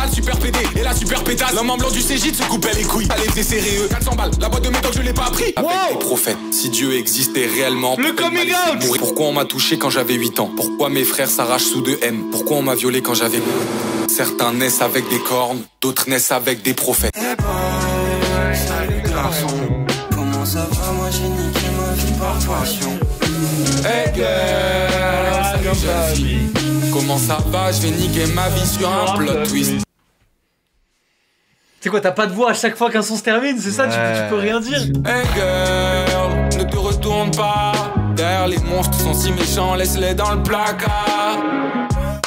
T'as le super PD et la super pétasse. L'homme en blanc du CJ se coupait les couilles. Allez, t'es sérieux. 400 balles, la boîte de médoc, je l'ai pas appris. Avec des prophètes, si Dieu existait réellement, le coming out. Pourquoi on m'a touché quand j'avais 8 ans? Pourquoi mes frères s'arrachent sous 2 M? Pourquoi on m'a violé quand j'avais... Certains naissent avec des cornes, d'autres naissent avec des prophètes. Hey boy, salut garçon. Comment ça va? Moi j'ai niqué ma vie par passion. Hey girl, salut jeune fille. Comment ça va? Je vais niquer ma vie sur un plot twist. C'est quoi, t'as pas de voix à chaque fois qu'un son se termine, c'est ça? Tu peux rien dire. Hey girl, ne te retourne pas. Derrière les monstres sont si méchants, laisse-les dans le placard.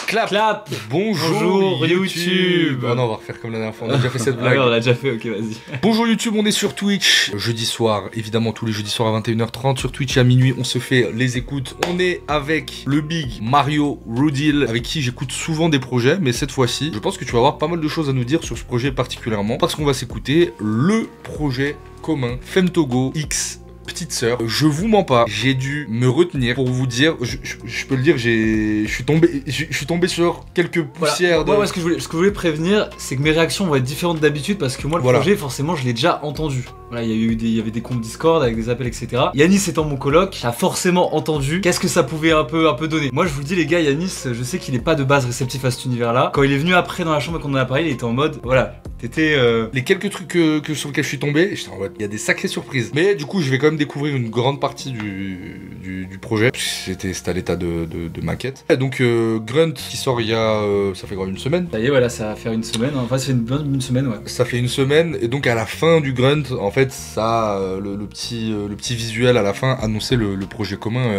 Clap, clap. Bonjour YouTube. Oh non, on va refaire comme la dernière fois, on a déjà fait cette blague. Ah ouais, on l'a déjà fait, ok, vas-y. Bonjour YouTube, on est sur Twitch, jeudi soir, évidemment tous les jeudis soirs à 21h30. Sur Twitch à minuit, on se fait les écoutes. On est avec le big Mario Rudil, avec qui j'écoute souvent des projets, mais cette fois-ci, je pense que tu vas avoir pas mal de choses à nous dire sur ce projet particulièrement, parce qu'on va s'écouter le projet commun Femtogo X Petite Sœur. Je vous mens pas, j'ai dû me retenir pour vous dire, je peux le dire, je suis tombé sur quelques poussières. Voilà. Ce que je voulais prévenir, c'est que mes réactions vont être différentes d'habitude parce que moi, le projet, forcément, je l'ai déjà entendu. Voilà, il y avait des comptes Discord avec des appels, etc. Yanis étant mon coloc, a forcément entendu qu'est-ce que ça pouvait un peu donner. Moi, je vous dis, les gars, Yanis, je sais qu'il est pas de base réceptif à cet univers-là. Quand il est venu après dans la chambre et qu'on en a parlé, il était en mode, voilà, t'étais. Les quelques trucs sur lesquels je suis tombé, j'étais en mode, il y a des sacrées surprises. Mais du coup, je vais quand même découvrir une grande partie du projet. C'était à l'état de maquette. Et donc, Grunt qui sort il y a. Ça fait quand même une semaine. Ça y est, voilà, ça va faire une semaine. Enfin, c'est une semaine, ouais. Ça fait une semaine. Et donc, à la fin du Grunt, en fait, ça, le petit visuel à la fin annonçait le projet commun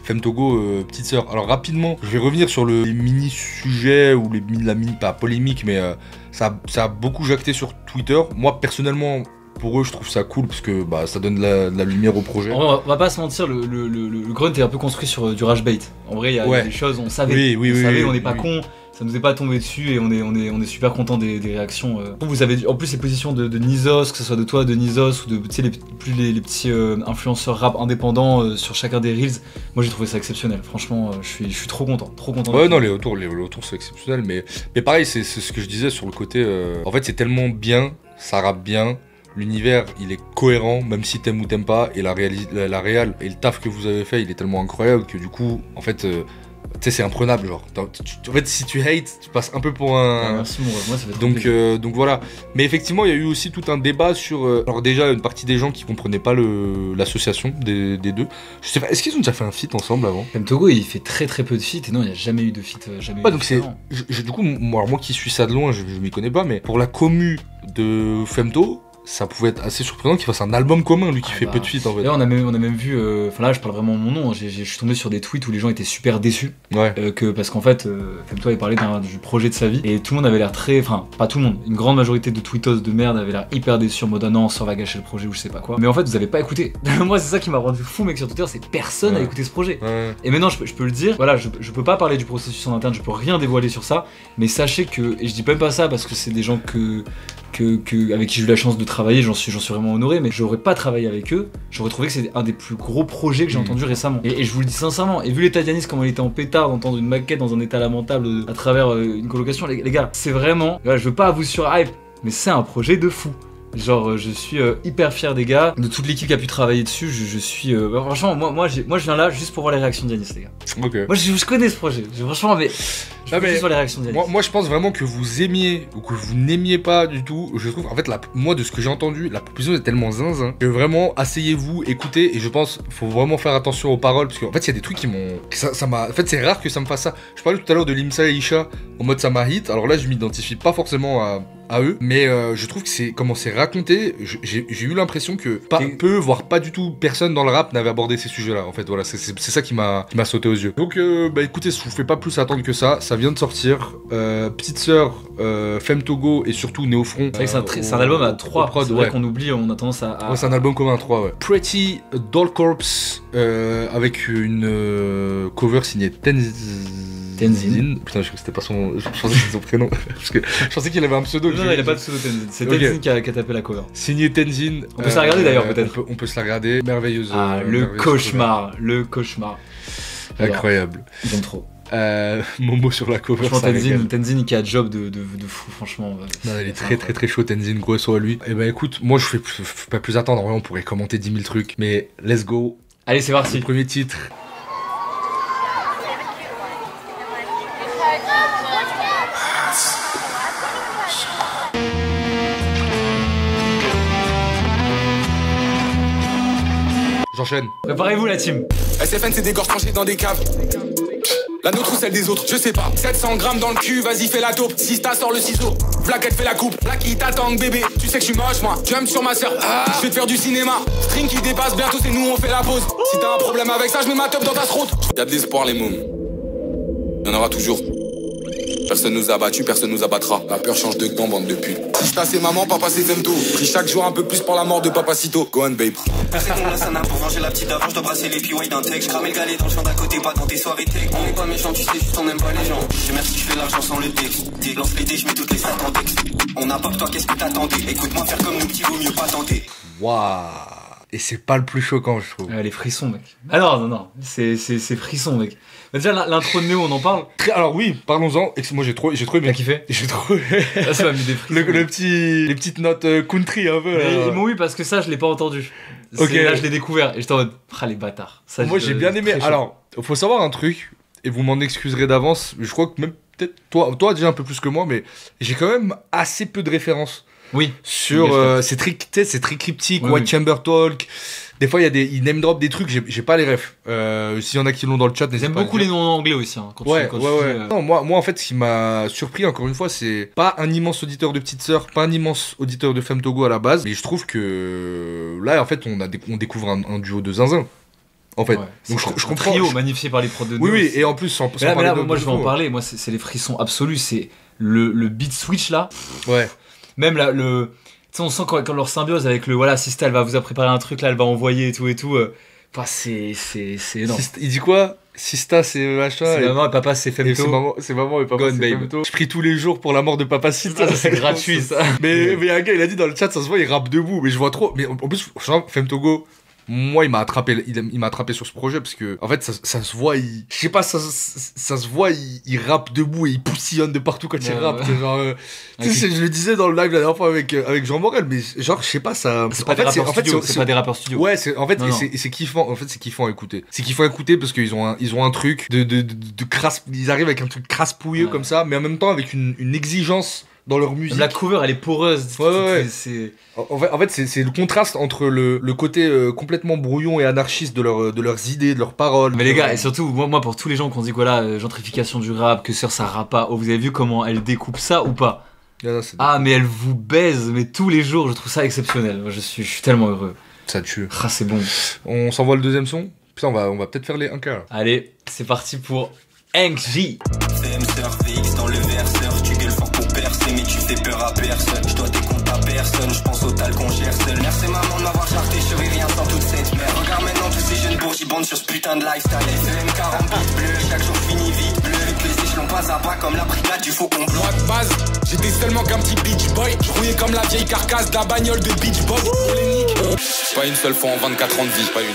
Femtogo Petite Sœur. Alors, rapidement, je vais revenir sur les mini-sujets ou la mini, pas polémique, mais ça a beaucoup jacté sur Twitter. Moi, personnellement, pour eux, je trouve ça cool parce que ça donne de la lumière au projet. On va pas se mentir, le Grunt est un peu construit sur du rage bait. En vrai, il y a des choses, on savait, on n'est pas con. Ça nous est pas tombé dessus et on est super content des réactions. Vous avez en plus les positions de Nizos, que ce soit de toi, de Nizos ou de les petits influenceurs rap indépendants sur chacun des reels. Moi j'ai trouvé ça exceptionnel. Franchement, je suis trop content. Ouais, non, les retours sont exceptionnels, mais pareil, c'est ce que je disais sur le côté. En fait, c'est tellement bien, ça rappe bien. L'univers, il est cohérent, même si t'aimes ou t'aimes pas, et la réal et le taf que vous avez fait, il est tellement incroyable que du coup, en fait, tu sais, c'est imprenable, genre. En fait, si tu hates, tu passes un peu pour un... Merci, moi, ça fait donc voilà. Mais effectivement, il y a eu aussi tout un débat sur... alors déjà, une partie des gens qui comprenaient pas l'association des deux. Je sais pas, est-ce qu'ils ont déjà fait un feat ensemble avant? Femtogo, il fait très peu de feats, et non, il n'y a jamais eu de feat. Donc c'est... Du coup, moi qui suis ça de loin, je m'y connais pas, mais pour la commu de Femto, ça pouvait être assez surprenant qu'il fasse un album commun, lui qui fait peu de feats en fait. Là, on a même vu, enfin là je parle vraiment mon nom, je suis tombé sur des tweets où les gens étaient super déçus. Ouais. Parce qu'en fait, Femto avait parlé du projet de sa vie et tout le monde avait l'air enfin pas tout le monde, une grande majorité de tweetos de merde avait l'air hyper déçus en mode ah non, ça va gâcher le projet ou je sais pas quoi. Mais en fait, vous avez pas écouté. Moi, c'est ça qui m'a rendu fou, mec, sur Twitter, c'est personne n'a écouté ce projet. Ouais. Et maintenant, je peux le dire, voilà, je peux pas parler du processus en interne, je peux rien dévoiler sur ça, mais sachez que, et je dis même pas ça parce que c'est des gens avec qui j'ai eu la chance de travailler, j'en suis vraiment honoré, mais j'aurais pas travaillé avec eux, j'aurais trouvé que c'est un des plus gros projets que j'ai entendu récemment. Et je vous le dis sincèrement, et vu l'état d'Yanis, comment il était en pétard d'entendre une maquette dans un état lamentable à travers une colocation, les gars, c'est vraiment, je veux pas vous surhype, mais c'est un projet de fou. Genre, je suis hyper fier des gars, de toute l'équipe qui a pu travailler dessus. Je suis. Franchement, moi, je viens là juste pour voir les réactions d'Yanis, les gars. Ok. Moi, je connais ce projet. Franchement, mais. Je veux juste voir les réactions d'Yanis. Moi, je pense vraiment que vous aimiez ou que vous n'aimiez pas du tout. Je trouve, en fait, moi, de ce que j'ai entendu, la proposition est tellement zinzin que vraiment, asseyez-vous, écoutez. Et je pense, faut vraiment faire attention aux paroles parce qu'en fait, il y a des trucs qui m'ont. Ça m'a. En fait, c'est rare que ça me fasse ça. Je parlais tout à l'heure de Limsa et Isha en mode ça m'a hit. Alors là, je m'identifie pas forcément à eux, mais je trouve que c'est comment c'est raconté. J'ai eu l'impression que peu, voire pas du tout, personne dans le rap n'avait abordé ces sujets-là. En fait, voilà, c'est ça qui m'a sauté aux yeux. Donc, écoutez, je vous fais pas plus attendre que ça. Ça vient de sortir. Petite Sœur, Femtogo et surtout Néofront. C'est vrai que c'est un album à 3. C'est vrai qu'on oublie, on a tendance à. Ouais, c'est un album commun à 3, ouais. Pretty Doll Corpse avec une cover signée Tenzin. Putain, je crois que c'était pas son. Je pensais que c'était son prénom. Parce que je pensais qu'il avait un pseudo. Non, il a pas de pseudo Tenzin. C'est Tenzin qui a tapé la cover. Signé Tenzin. On peut se la regarder d'ailleurs, peut-être. On peut se la regarder. Merveilleuse. Ah, le cauchemar. Le cauchemar. Incroyable. J'aime trop. Momo sur la cover, Franchement, ça régale. Tenzin qui a job de fou, franchement. Non, il est très chaud, Tenzin, gros sur lui. Et bah écoute, moi je fais pas plus attendre, en vrai on pourrait commenter 10 000 trucs, mais let's go. Allez, c'est parti. Le premier titre. J'enchaîne. Préparez-vous la team. SFN c'est des gorges tranchées dans des caves. La nôtre ou celle des autres, je sais pas. 700 grammes dans le cul, vas-y fais la taupe. Sista sort le ciseau, Vlaquette fait la coupe. Là qui t'attend bébé, tu sais que je suis moche moi. Jump sur ma sœur, je vais te faire du cinéma. String qui dépasse, bientôt c'est nous on fait la pause. Si t'as un problème avec ça, je mets ma top dans ta throat. Y'a de l'espoir les mômes, y'en aura toujours. Personne nous a battus, personne nous abattra. La peur change de camp, bande de putes. Sista c'est maman, papa c'est Femto. Pris chaque jour un peu plus pour la mort de Papacito. Go on babe. C'est bon là ça n'a pour venger la petite avant, je dois brasser les PY d'un tech. Je crame le galet dans le champ d'à côté, pas dans tes soirées tech. On est pas méchant, tu sais juste on aime pas les gens. Je merci, je fais l'argent sans le texte. Lance les dés, je mets toutes les sacs en texte. On n'a pas que toi, qu'est-ce que t'attendais? Écoute-moi faire comme nous petits, vaut mieux pas tenter. Waouh. Et c'est pas le plus choquant, je trouve. Les frissons, mec. Ah non, c'est frissons, mec. Bah, déjà, l'intro de Néo, on en parle. Alors oui, parlons-en. Moi j'ai trop T'as bien kiffé? J'ai trop. Là, ça m'a mis des frissons. Les petites notes country un peu. Mais, oui, parce que ça, je l'ai pas entendu. Ok. Là, je l'ai découvert et j'étais en mode, les bâtards. Ça, Moi j'ai bien aimé. très chaud. Alors, faut savoir un truc, et vous m'en excuserez d'avance. Je crois que même peut-être toi déjà un peu plus que moi, mais j'ai quand même assez peu de références Oui. sur. Oui, c'est très cryptique. Oui, White oui. Chamber Talk. Des fois, il name drop des trucs, j'ai pas les refs. S'il y en a qui l'ont dans le chat, n'hésitez J'aime pas à beaucoup le les dire. noms en anglais aussi. Hein, quand Ouais. tu Non, moi, en fait, ce qui m'a surpris, encore une fois, c'est pas un immense auditeur de Petite Sœur, pas un immense auditeur de Femme Togo à la base, mais je trouve que là, en fait, on découvre un duo de zinzin. En fait. Ouais. Donc, C'est je un comprends. trio magnifié par les prods de Oui, Néo. et en plus, sans Mais là, parler de moi, je vais en Bofo. parler. Moi, c'est les frissons absolus. C'est le beat switch là. Ouais. Même là, tu sais, on sent quand leur symbiose avec le Sista, elle va vous a préparé un truc là, elle va envoyer et tout. C'est énorme. Il dit quoi? Sista, c'est machin. C'est et- maman et papa, c'est et Femto. c'est maman et papa. Gone, c'est babe. Femto. Je prie tous les jours pour la mort de papa Sista. Ça, c'est gratuit ça. Mais un gars, il a dit dans le chat, ça se voit, il rappe debout. Mais je vois trop. Mais en plus, franchement, Femme Togo, moi, il m'a attrapé sur ce projet parce que, en fait, ça se voit, je sais pas, ça se voit, il rappe debout et il poussillonne de partout quand il Ouais, rappe. ouais. C'est genre, tu sais, je le disais dans le live la dernière fois avec Jean Morel, mais genre, je sais pas, ça. C'est pas des rappeurs studio. C'est pas des rappeurs studio. Ouais, en fait, Non, non. c'est kiffant. En fait, c'est kiffant à écouter. C'est kiffant à écouter parce qu'ils ont un truc de crasse. Ils arrivent avec un truc crasse-pouilleux Ouais. comme ça, mais en même temps avec une exigence dans leur musique. La cover, elle est poreuse. Ouais. C'est En fait, c'est le contraste entre le côté complètement brouillon et anarchiste de leurs idées, de leurs paroles. Mais les gars, et surtout, moi pour tous les gens qui ont dit voilà, gentrification du rap, que Sœur ça rappe pas, oh, vous avez vu comment elle découpe ça ou pas? Ah, mais elle vous baise, mais tous les jours, je trouve ça exceptionnel. Moi, je suis tellement heureux. ça tue. Ah, c'est bon. On s'envoie le deuxième son. Putain, on va peut-être faire les 1K là. Allez, c'est parti pour Hank J. CM Surf, VX dans le verseur. Tu gueules fort pour percer, mais tu fais peur à personne. Je dois des comptes à personne, je pense au tal qu'on gère seul. Merci maman de m'avoir charté, je ferai rien sans toute cette merde. Regarde maintenant tous ces jeunes bourges, ils bandent sur ce putain de lifestyle. SEM 40 bits bleu, chaque jour finit vite bleu. Les échelons pas à pas comme la brigade du faucon bleu. Moi de base, j'étais seulement qu'un petit beach boy. Je rouillais comme la vieille carcasse de la bagnole de Beach Boy. Pour les niques. Pas une seule fois en 24 ans de vie, pas une.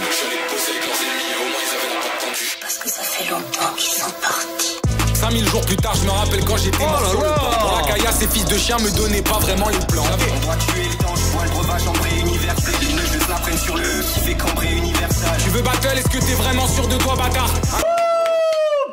Parce que ça fait longtemps qu'ils sont partis. 5000 jours plus tard, je me rappelle quand j'étais mort sur le plan. Pour la caillasse, ces fils de chiens me donnaient pas vraiment les plans. On doit tuer le temps, je vois le breuvage en pré-universel. Les nœuds la prennent sur le qui fait cambrer universal. Tu veux battle, est-ce que t'es vraiment sûr de toi, bâtard?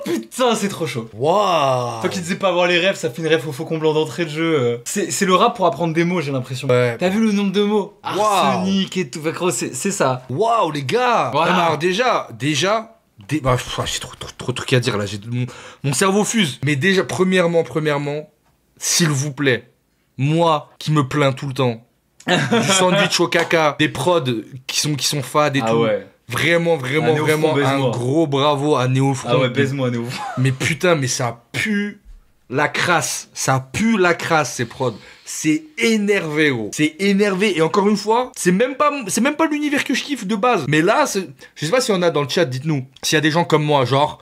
Putain, c'est trop chaud. Waouh. Toi qui disais pas avoir les refs, ça fait une ref au faucon blanc d'entrée de jeu. C'est le rap pour apprendre des mots, j'ai l'impression. Ouais. T'as vu le nombre de mots? Waouh. Arsenic et tout. Enfin, gros, c'est ça. Waouh, les gars. Voilà. Non, mais alors déjà. J'ai trop de trucs à dire là. Mon cerveau fuse. Mais déjà, premièrement, s'il vous plaît, moi qui me plains tout le temps, du sandwich au caca, des prods qui sont fades et Ah tout. ouais. Vraiment, Ah, Néofront, un baise-moi. gros bravo à Néofront. Ah ouais, baise-moi, Néo. Mais putain, mais ça pue la crasse. Ça pue la crasse, ces prods. C'est énervé, gros. C'est énervé. Et encore une fois, c'est même pas l'univers que je kiffe de base. Mais là, je sais pas si on a dans le chat, dites-nous. S'il y a des gens comme moi, genre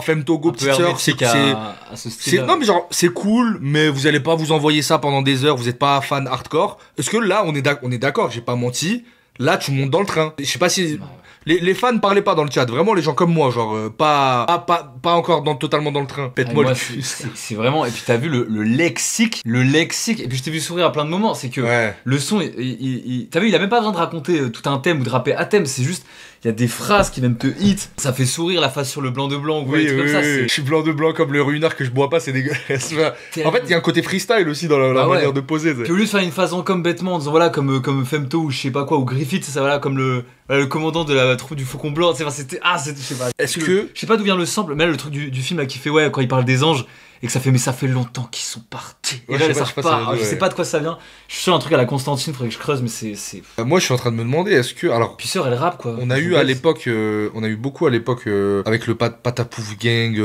Femme Togo, Petite Sœur, à ce style. non mais genre c'est cool, mais vous allez pas vous envoyer ça pendant des heures, vous êtes pas fan hardcore. Est-ce que là on est d'accord, j'ai pas menti. Là tu montes dans le train. Je sais pas si Les fans parlaient pas dans le chat, vraiment les gens comme moi, genre pas encore totalement dans le train. Pète-moi le cul. C'est vraiment. Et puis t'as vu le lexique, et puis je t'ai vu sourire à plein de moments. C'est que le son, t'as vu, il a même pas besoin de raconter tout un thème ou de rapper à thème, c'est juste. Il y a des phrases qui viennent te hit, ça fait sourire la face sur le blanc de blanc, ou des trucs comme ça. Je suis blanc de blanc comme le ruinard que je bois pas, c'est dégueulasse. En fait, il y a un côté freestyle aussi dans la manière de poser. Puis au lieu de faire une phase en com bêtement en disant voilà, comme Femto ou je sais pas quoi, ou Griffith, c'est ça, voilà, comme le commandant de la troupe du Faucon Blanc, c'était, je sais pas. Est-ce que. Je sais pas d'où vient le sample, mais là, le truc du film là qui fait, quand il parle des anges. Et que ça fait longtemps qu'ils sont partis. Et là, ça repart. Je sais pas de quoi ça vient. Je suis sur un truc à la Constantine, faudrait que je creuse, mais c'est. Moi, je suis en train de me demander, est-ce que. Alors. Puis sœur, elle rappe quoi. On a eu à l'époque. On a eu beaucoup à l'époque avec le Patapouf Gang.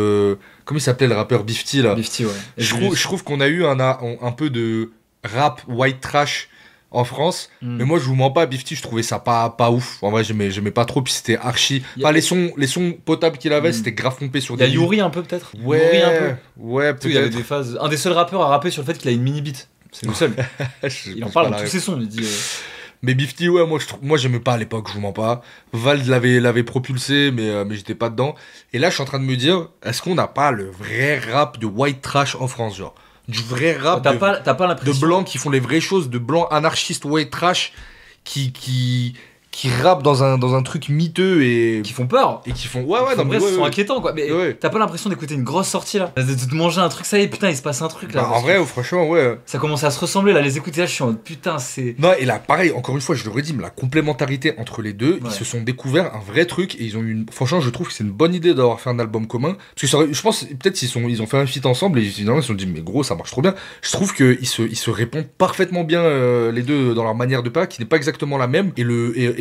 Comment il s'appelait le rappeur Bifty là. Bifty, ouais. Je trouve qu'on a eu un peu de rap white trash en France, mais moi je vous mens pas, Bifty je trouvais ça pas ouf, en vrai j'aimais pas trop, puis c'était archi, les sons potables qu'il avait c'était grave pompé sur des... Il y a Yuri un peu peut-être. Ouais, peut-être. Il y avait des phases, un des seuls rappeurs à rapper sur le fait qu'il a une mini beat, c'est le seul. Il en parle dans tous ses sons, il dit... Mais Bifty, moi j'aimais pas à l'époque, je vous mens pas. Vald l'avait propulsé, mais j'étais pas dedans. Et là je suis en train de me dire, est-ce qu'on n'a pas le vrai rap de white trash en France, genre du vrai rap t'as pas l'impression de blancs qui font les vraies choses, de blancs anarchistes white trash qui rappent dans un truc miteux et qui font peur et qui font sont inquiétants quoi, mais t'as pas l'impression d'écouter une grosse sortie là, de te manger un truc, ça y est, putain il se passe un truc là. En vrai franchement ça commence à se ressembler là, les écouter là, je suis en putain c'est... Non, et là pareil, encore une fois je le redis, mais la complémentarité entre les deux, ils se sont découverts un vrai truc et ils ont eu franchement je trouve que c'est une bonne idée d'avoir fait un album commun, parce que je pense peut-être ils ont fait un feat ensemble et ils se sont dit mais gros ça marche trop bien. Je trouve qu'ils se répondent parfaitement bien les deux dans leur manière de pas, qui n'est pas exactement la même,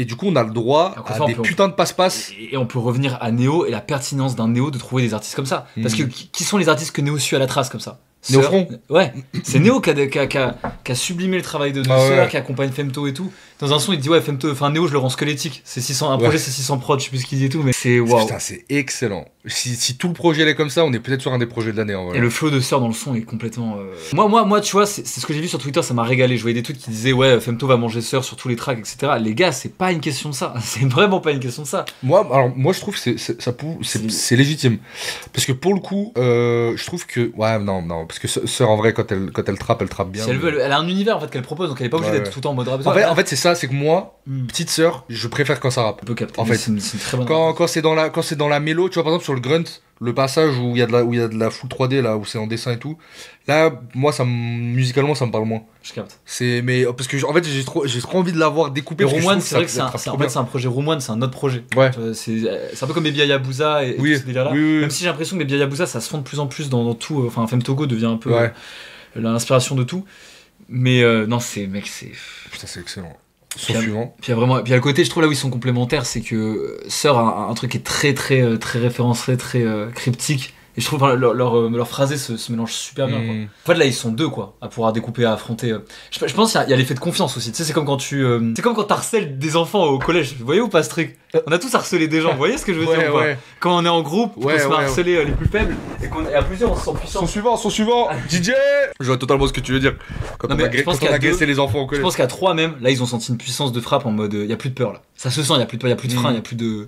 et du coup on a le droit à des putains de passe-passe. Et on peut revenir à Néo et la pertinence d'un Néo de trouver des artistes comme ça. Parce que qui sont les artistes que Néo suit à la trace comme ça? Néo Front. Ouais, c'est Néo qui a sublimé le travail de Sœur, qui accompagne Femto et tout. Dans un son, il dit Femto, enfin Néo, je le rends squelettique. C'est 600, un projet, c'est 600 prod, je sais plus ce qu'il dit et tout, mais c'est waouh. Putain, c'est excellent. Si tout le projet est comme ça, on est peut-être sur un des projets de l'année en vrai. Et le flow de Sœur dans le son est complètement. Moi, tu vois, c'est ce que j'ai vu sur Twitter, ça m'a régalé. Je voyais des trucs qui disaient Femto va manger Sœur sur tous les tracks, etc. Les gars, c'est pas une question de ça. C'est vraiment pas une question de ça. Moi, je trouve que c'est légitime. Parce que pour le coup, je trouve que. Non, parce que Sœur en vrai, quand elle trappe bien. Si elle veut, elle a un univers en fait qu'elle propose, donc elle est pas obligée d'être tout le temps en mode rap. En fait, c'est ça, c'est que moi, petite Sœur, je préfère quand ça rappe. On peut capter. En fait, c'est une très bonne quand c'est dans la mélo, tu vois par exemple sur le grunt, le passage où il y a de la full 3D là, où c'est en dessin et tout. Là, moi, musicalement, ça me parle moins. Je capte. Mais parce que en fait, j'ai trop envie de l'avoir découpé. Room One, c'est vrai que c'est un projet. Room One, c'est un autre projet. Ouais. C'est un peu comme Baby Hayabusa et tout ce délire-là. Oui. Même si j'ai l'impression que Baby Hayabusa, ça se fond de plus en plus dans tout. Enfin, Femtogo devient un peu l'inspiration de tout. Mais non, c'est. Putain, c'est excellent. Suivant. Puis il y a le côté, je trouve là où ils sont complémentaires, c'est que Sœur a un truc qui est très référencé, très cryptique. Et je trouve leur phrasé se mélange super bien. Quoi. En fait là ils sont deux quoi, à pouvoir découper, à affronter. Je pense qu'il y a l'effet de confiance aussi. Tu sais, c'est comme quand c'est comme quand t'harcèles des enfants au collège. Vous voyez ou pas ce truc? On a tous harcelé des gens. Vous voyez ce que je veux dire ou pas? Quand on est en groupe, on se met à harceler les plus faibles et à plusieurs on se sent puissant. Son suivant, DJ. Je vois totalement ce que tu veux dire. Quand on agressait les enfants au collège. Je pense qu'à 3 même, là ils ont senti une puissance de frappe en mode il y a plus de peur là. Ça se sent, il y a plus de peur, il y a plus de frein, il y a plus de.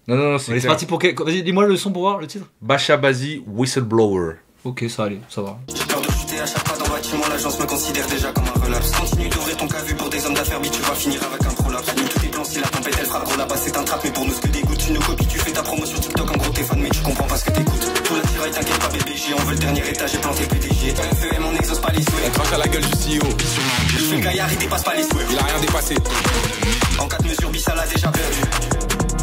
Non, c'est parti pour quel... Vas-y, dis-moi le son pour voir le titre. Bacha Bazi, Whistleblower. Ok, ça allait, ça va. J'ai peur de chuter à chaque pas dans le bâtiment, l'agence me considère déjà comme un relapse. Continue d'ouvrir ton cavu pour des hommes d'affaires, tu vas finir avec un prolapse. J'anime tous tes plans, si la tempête elle frappe, là-bas c'est un trap, mais pour nous ce que des gouttes, tu nous copies, tu fais ta promo sur TikTok, en gros t'es fan, mais tu comprends pas ce que t'écoutes. Tout la tiraille, t'inquiète pas bébé, on veut le dernier étage, j'ai planté PDG. FEM, on n'exauce pas les souhaits. Elle crache à la gueule du CEO. Je fais gaillard, il dépasse pas les souhaits. Il a rien dépassé. En 4 mesures, Bissal a déjà perdu.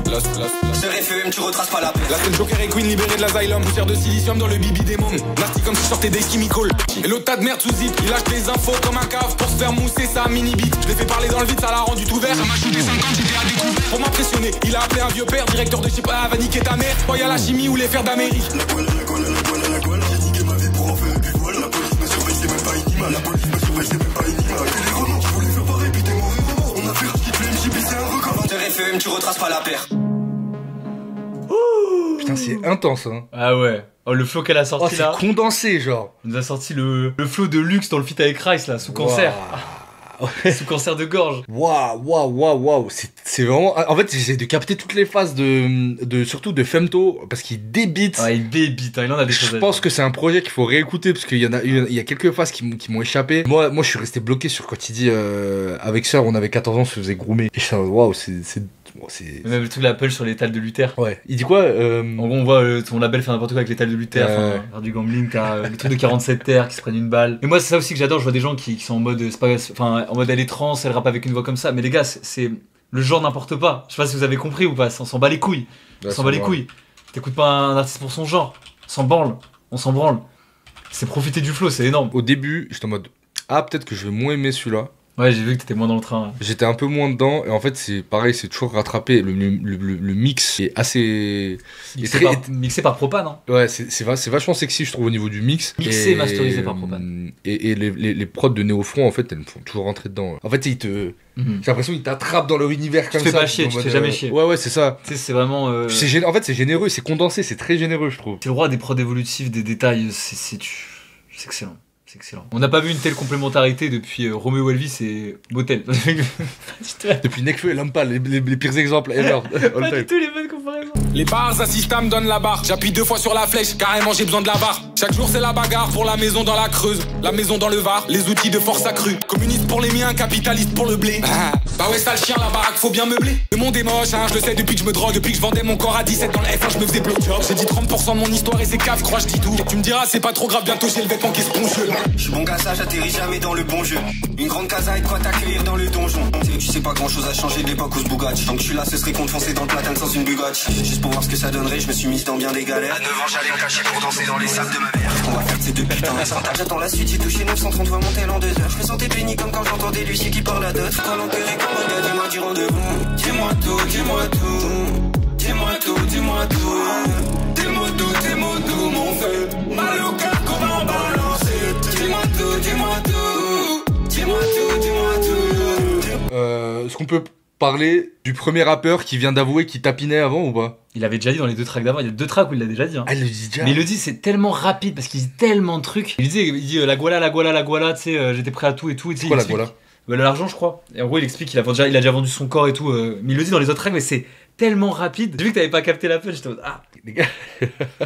Sur FEM, tu retraces pas la paix. La seule Joker et Queen libérée de l'asylum. Poussière de silicium dans le bibi des mômes. Nasty comme si sortait des chemicals. Et l'autre tas de merde sous zip. Il lâche des infos comme un cave pour se faire mousser sa mini beat. Je l'ai fait parler dans le vide, ça l'a rendu tout vert. Ça m'a shooté 50, j'étais à découvert. Pour m'impressionner, il a appelé un vieux père, directeur de je sais pas, va niquer ta mère. Toi y'a la chimie ou les fers d'Amérique. La gueule, j'ai niqué ma vie pour en faire du voile. La police me surveille, c'est même pas une image. La police me surveille, c'est même pas une image. Et les romans qui voulaient faire pareil, putain, mon roman. On a fait l'article MJB, c'est un record. Sur FEM, tu retraces pas la paire. Putain, c'est intense, hein. Ah ouais. Oh, le flow qu'elle a sorti là. C'est condensé, genre. Elle nous a sorti le flow de luxe dans le feat avec Rice là, sous cancer. Wow. sous cancer de gorge. Waouh. C'est vraiment. En fait, j'essaie de capter toutes les phases surtout de Femto parce qu'il débite. Ah, il débite, hein, il en a des choses. Je pense que c'est un projet qu'il faut réécouter parce qu'il y a quelques phases qui m'ont échappé. Moi, je suis resté bloqué sur quand il dit avec Sœur, on avait 14 ans, on se faisait groomer. Et je waouh, c'est. Même le truc de la punch sur l'étal de Luther. Ouais. Il dit quoi En gros, on voit ton label faire n'importe quoi avec l'étal de Luther, faire du gambling, t'as le truc de 47 terres qui se prennent une balle. Et moi, c'est ça aussi que j'adore. Je vois des gens qui sont en mode, en mode elle est trans, elle rappe avec une voix comme ça. Mais les gars, c'est le genre n'importe pas. Je sais pas si vous avez compris ou pas. On s'en bat les couilles. On s'en bat les couilles. T'écoutes pas un artiste pour son genre. On s'en branle. C'est profiter du flow, c'est énorme. Au début, j'étais en mode peut-être que je vais moins aimer celui-là. Ouais, j'ai vu que t'étais moins dans le train. J'étais un peu moins dedans, et en fait, c'est pareil, c'est toujours rattrapé. Le mix est assez. Mixé par Propane, hein. Ouais, c'est vachement sexy, je trouve, au niveau du mix. Mixé et masterisé par Propane. Et les prods de Néofront, en fait, elles me font toujours rentrer dedans. En fait, j'ai l'impression qu'ils t'attrapent dans leur univers comme ça. Tu te fais pas chier, tu te fais jamais chier. Ouais, c'est ça. Tu sais, c'est vraiment. En fait, c'est généreux, c'est condensé, c'est très généreux, je trouve. C'est le roi des prods évolutifs, des détails, c'est excellent. C'est excellent. On n'a pas vu une telle complémentarité depuis Romeo Elvis et Motel. Depuis Nekfeu et Lampa, les pires exemples ever. Pas du tout les bonnes comparaisons. Les bars assistant me donnent la barre. J'appuie 2 fois sur la flèche, carrément j'ai besoin de la barre. Chaque jour c'est la bagarre pour la maison dans la Creuse, la maison dans le Var, les outils de force accrue. Communiste pour les miens, capitaliste pour le blé. Bah ouais, ça le chien, la baraque, faut bien meubler. Le monde est moche, hein, je le sais depuis que je me drogue, depuis que je vendais mon corps à 17 dans le F1, je me faisais blowjob. J'ai dit 30% de mon histoire et c'est cave, crois je dis tout. Tu me diras, c'est pas trop grave, bientôt j'ai le vêtement qui est spongieux. Je suis bon gars, ça j'atterris jamais dans le bon jeu. Une grande casa et de quoi t'accueillir dans le donjon. Tu sais pas grand chose a changé de l'époque où ce Bugatti. Tant que je suis là, ce serait con de foncer dans le platane sans une Bugatti. Juste pour voir ce que ça donnerait, je me suis mise dans bien des galères. À 9 ans, j'allais me cacher pour danser dans les sables de ma mère. On va faire ces 2 putains de j'attends la suite, j'ai touché 930 fois mon tel en 2 heures. Je me sentais béni comme quand j'entendais Lucie qui parle à d'autres. Quand l'enterré comme un gars, dis-moi du rendez-vous. Dis-moi tout. Dis-moi tout, mon feu. Mal au cœur, comment balancer. Dis-moi tout. Est-ce qu'on peut parler du premier rappeur qui vient d'avouer qu'il tapinait avant ou pas? Il avait déjà dit dans les 2 tracks d'avant, il y a 2 tracks où il l'a déjà dit. Hein. Ah, il le dit déjà. Mais il le dit, c'est tellement rapide parce qu'il dit tellement de trucs. Il dit la guala, tu sais, j'étais prêt à tout et tout. C'est quoi la guala? L'argent, je crois. Et en gros, il explique qu'il a déjà vendu son corps et tout. Mais il le dit dans les autres tracks, mais c'est tellement rapide. J'ai vu que t'avais pas capté la punch, j'étais en mode les gars.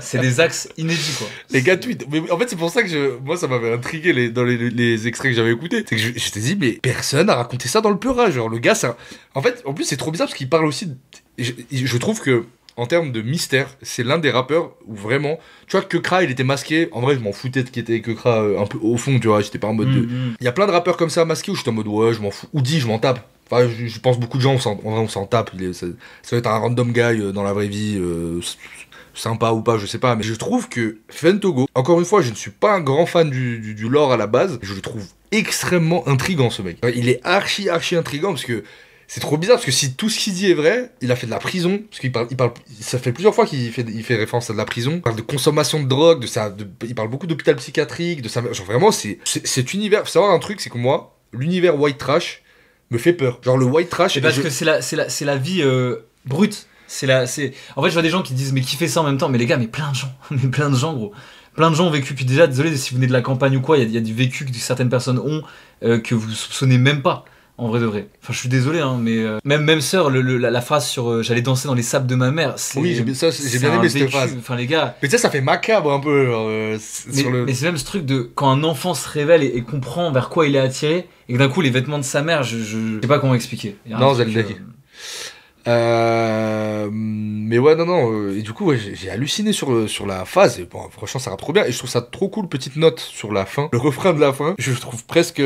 C'est des axes inédits, quoi. Les gars tweetent. Mais en fait, c'est pour ça que moi, ça m'avait intrigué dans les extraits que j'avais écoutés. C'est que je t'ai dit, mais personne n'a raconté ça dans le Peura. Genre, le gars, ça. En fait, en plus, c'est trop bizarre parce qu'il parle aussi. Je trouve que, en termes de mystère, c'est l'un des rappeurs où vraiment. Tu vois, Kekra, il était masqué. En vrai, je m'en foutais de qui était Kekra un peu au fond, tu vois. J'étais pas en mode. Il y a plein de rappeurs comme ça masqués où j'étais en mode, ouais, je m'en fous. Oudi, je m'en tape. Enfin, je pense beaucoup de gens, on s'en tape. Ça va être un random guy dans la vraie vie. Sympa ou pas, je sais pas, mais je trouve que Fentogo, encore une fois, je ne suis pas un grand fan du lore à la base, je le trouve extrêmement intriguant, ce mec. Il est archi intriguant parce que c'est trop bizarre, parce que si tout ce qu'il dit est vrai, il a fait de la prison, parce qu'il parle, ça fait plusieurs fois qu'il fait référence à de la prison, il parle de consommation de drogue, il parle beaucoup d'hôpital psychiatrique, genre vraiment, cet univers, faut savoir un truc, c'est que moi, l'univers white trash me fait peur. Genre le white trash... Et parce que c'est la vie brute. En fait, je vois des gens qui disent mais qui fait ça en même temps? Mais les gars, mais plein de gens, gros. Plein de gens ont vécu. Puis déjà, désolé si vous venez de la campagne ou quoi, il y a du vécu que certaines personnes ont que vous soupçonnez même pas. En vrai de vrai. Enfin, je suis désolé, hein, mais même Sœur, la phrase sur j'allais danser dans les sables de ma mère. Oui, j'ai bien aimé cette phrase. Enfin, les gars. Mais tu sais, ça fait macabre un peu. Mais c'est même ce truc de quand un enfant se révèle et comprend vers quoi il est attiré, et que d'un coup, les vêtements de sa mère, je sais pas comment expliquer. Non, Zelda. Mais ouais, non. Et du coup, ouais, j'ai halluciné sur la phase. Et bon, franchement, ça rappe trop bien. Et je trouve ça trop cool. Petite note sur la fin. Le refrain de la fin, je trouve presque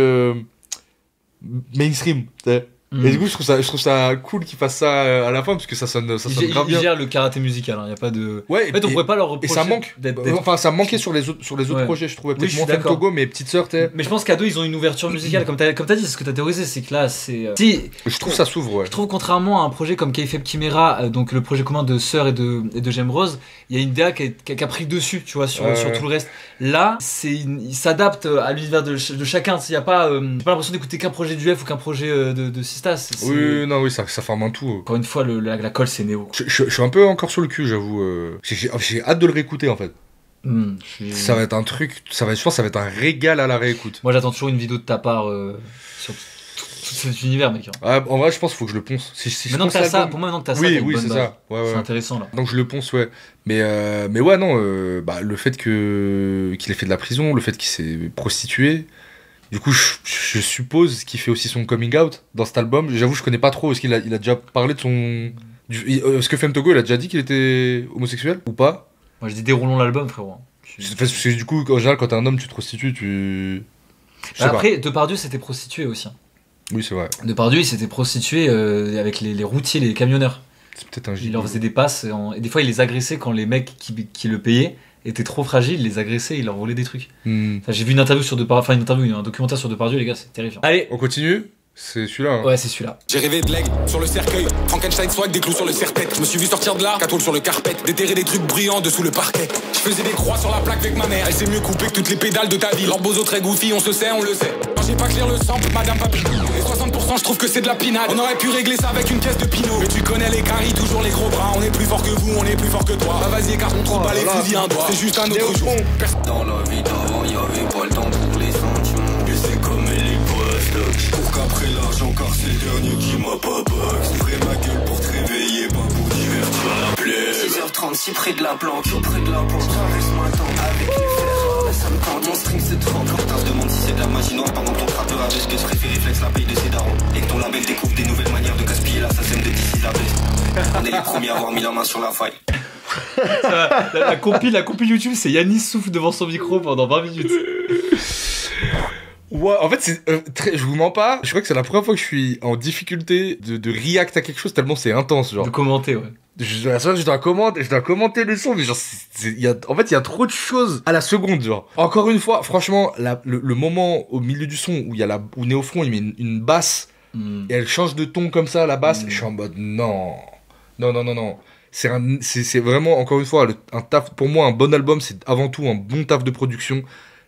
mainstream. T'sais. Et du coup, je trouve ça cool qu'ils fassent ça à la fin parce que ça sonne grave bien. Ils gèrent le karaté musical, hein, y a pas de. Ouais, en fait, on pourrait pas leur reprocher. Et ça manque. Enfin, ça manquait sur les autres projets, je trouvais. Peut-être moins Fentogo, mais Petite Sœur, t'es. Mais je pense qu'à deux, ils ont une ouverture musicale. Comme t'as dit, c'est ce que t'as théorisé, c'est que là, c'est. Si, je trouve ça s'ouvre, ouais. Je trouve, contrairement à un projet comme K-Fab Chimera, donc le projet commun de Sœur et de J'aime Rose, il y a une DA qui a pris le dessus, tu vois, sur tout le reste. Là, il s'adapte à l'univers de chacun. Il y a pas, j'ai pas l'impression d'écouter qu'un projet du F ou qu'un projet de Sistas. Oui, ça forme un tout. Encore une fois, la colle, c'est Néo. Je suis un peu encore sur le cul, j'avoue. J'ai hâte de le réécouter, en fait. Ça va être un truc, je pense que ça va être un régal à la réécoute. Moi, j'attends toujours une vidéo de ta part sur cet univers, mec. Ah, en vrai, je pense qu'il faut que je le ponce. Si je Maintenant que ponce t'as ça, l'album- pour moi, maintenant que t'as ça, Oui, t'as une oui, bonne c'est base. ça. Ouais, C'est ouais. intéressant là. Donc je le ponce, ouais. Mais ouais, non, le fait qu'il ait fait de la prison, le fait qu'il s'est prostitué, du coup, je suppose qu'il fait aussi son coming out dans cet album. J'avoue, je connais pas trop. Est-ce qu'il a déjà parlé de son. Est-ce que Femme Togo, il a déjà dit qu'il était homosexuel ou pas? Moi, je dis déroulons l'album, frérot. Parce que du coup, en général, quand t'es un homme, tu te prostitues, tu. Je sais Après, Depardieu s'était prostitué aussi. Oui, c'est vrai. Depardieu, il s'était prostitué avec les routiers, les camionneurs. C'est peut-être un Il gilet. leur faisait des passes et des fois, il les agressait quand les mecs qui le payaient étaient trop fragiles, il les agressait, il leur volait des trucs. Enfin, j'ai vu une interview sur Depardieu, un documentaire sur Depardieu, les gars, c'est terrifiant. Allez, On continue? C'est celui-là. Hein. ouais, c'est celui-là. J'ai rêvé de l'aigle sur le cercueil, Frankenstein swag, des clous sur le serre-tête. Je me suis vu sortir de là, catole sur le carpet, déterrer des trucs brillants dessous le parquet. Je faisais des croix sur la plaque avec ma mère, elle s'est mieux coupée que toutes les pédales de ta vie. Leurs beaux os très goofy, on se sait, on le sait. Quand j'ai pas clair le sample, madame papi. Les 60%, je trouve que c'est de la pinade. On aurait pu régler ça avec une caisse de pinot. Mais tu connais les caries, toujours les gros bras. On est plus fort que vous, on est plus fort que toi. Bah vas-y, écarte ton trou, pas les fusils un doigt. C'est juste un autre jour. Dans la vie d'avant, y'avait pas le temps pour les sentiments. Et c'est comme les postes. Je cours qu'après l'argent, car c'est le dernier qui m'a pas box. Ouvrir ma gueule pour te réveiller, pas pour divertir la plaie. 6h36 près de la planque, près de la planque. Traverse-moi le temps avec les fers. Mais ça me tente, mon string c'est trop. Quand se demande si c'est de la magie noire pendant que ton frappeur avec ce que je préfère flex la paye de ses darons. Et que ton label découvre des nouvelles manières de gaspiller l'assassin de DC Isabelle. On est les premiers à avoir mis la main sur la faille. La compile YouTube, c'est Yanis souffle devant son micro pendant 20 minutes. Ouais, en fait, je vous mens pas, je crois que c'est la première fois que je suis en difficulté de react à quelque chose tellement c'est intense, genre. De commenter, ouais. Je dois commenter le son, mais genre, en fait, il y a trop de choses à la seconde, genre. Encore une fois, franchement, le moment au milieu du son où où Néofront, il met une basse, et elle change de ton comme ça, la basse, je suis en mode, non. C'est vraiment, encore une fois, un taf, pour moi, un bon album, c'est avant tout un bon taf de production.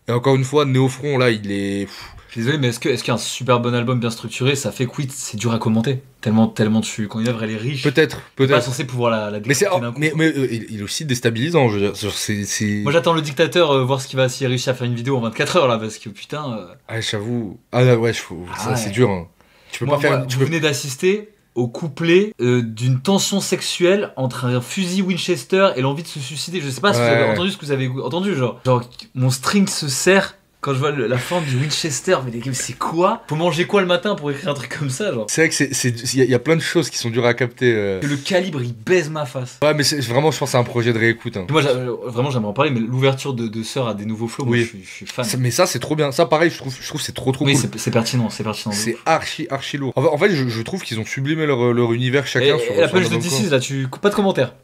Et encore une fois, Néofront, là, il est... Je suis désolé, mais est-ce qu'un super bon album bien structuré, ça fait quit, c'est dur à commenter. Tellement quand une œuvre elle est riche. Peut-être. Pas censé pouvoir la Mais, d'un coup. mais il est aussi déstabilisant, je veux dire. C'est... Moi j'attends le dictateur voir s'il réussit à faire une vidéo en 24 heures là, parce que putain. Ah, j'avoue. Ah, ouais, c'est dur. Hein. Tu peux pas faire. Vous venez d'assister au couplet d'une tension sexuelle entre un fusil Winchester et l'envie de se suicider. Je sais pas si vous avez entendu ce que vous avez entendu, genre mon string se serre quand je vois la forme du Winchester. Mais les gars, c'est quoi? Faut manger quoi le matin pour écrire un truc comme ça, genre? C'est vrai que il y a plein de choses qui sont dures à capter. Que le calibre il baise ma face. Ouais, mais c'est vraiment, je pense que c'est un projet de réécoute. Hein. Moi vraiment j'aimerais en parler, mais l'ouverture de Sœur à des nouveaux flows, moi, je suis fan. Mais ça c'est trop bien. Ça pareil, je trouve que c'est trop Oui, cool. c'est pertinent. C'est archi lourd. En fait, je trouve qu'ils ont sublimé leur univers chacun. Et la page de D6 là, pas de commentaires.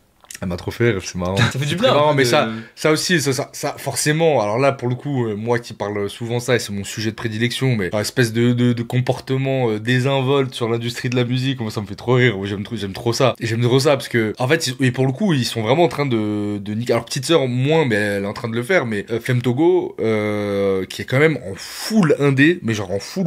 Elle m'a trop fait rire, c'est marrant. Ça fait du bien. Non, mais ça aussi, ça forcément. Alors là, pour le coup, moi qui parle souvent ça, et c'est mon sujet de prédilection, mais espèce de comportement désinvolte sur l'industrie de la musique, moi ça me fait trop rire. J'aime trop ça. Et j'aime trop ça parce que, en fait, et pour le coup, ils sont vraiment en train de niquer. Alors, Petite Sœur, moins, mais elle est en train de le faire. Mais Femme Togo, qui est quand même en full indé, mais genre en full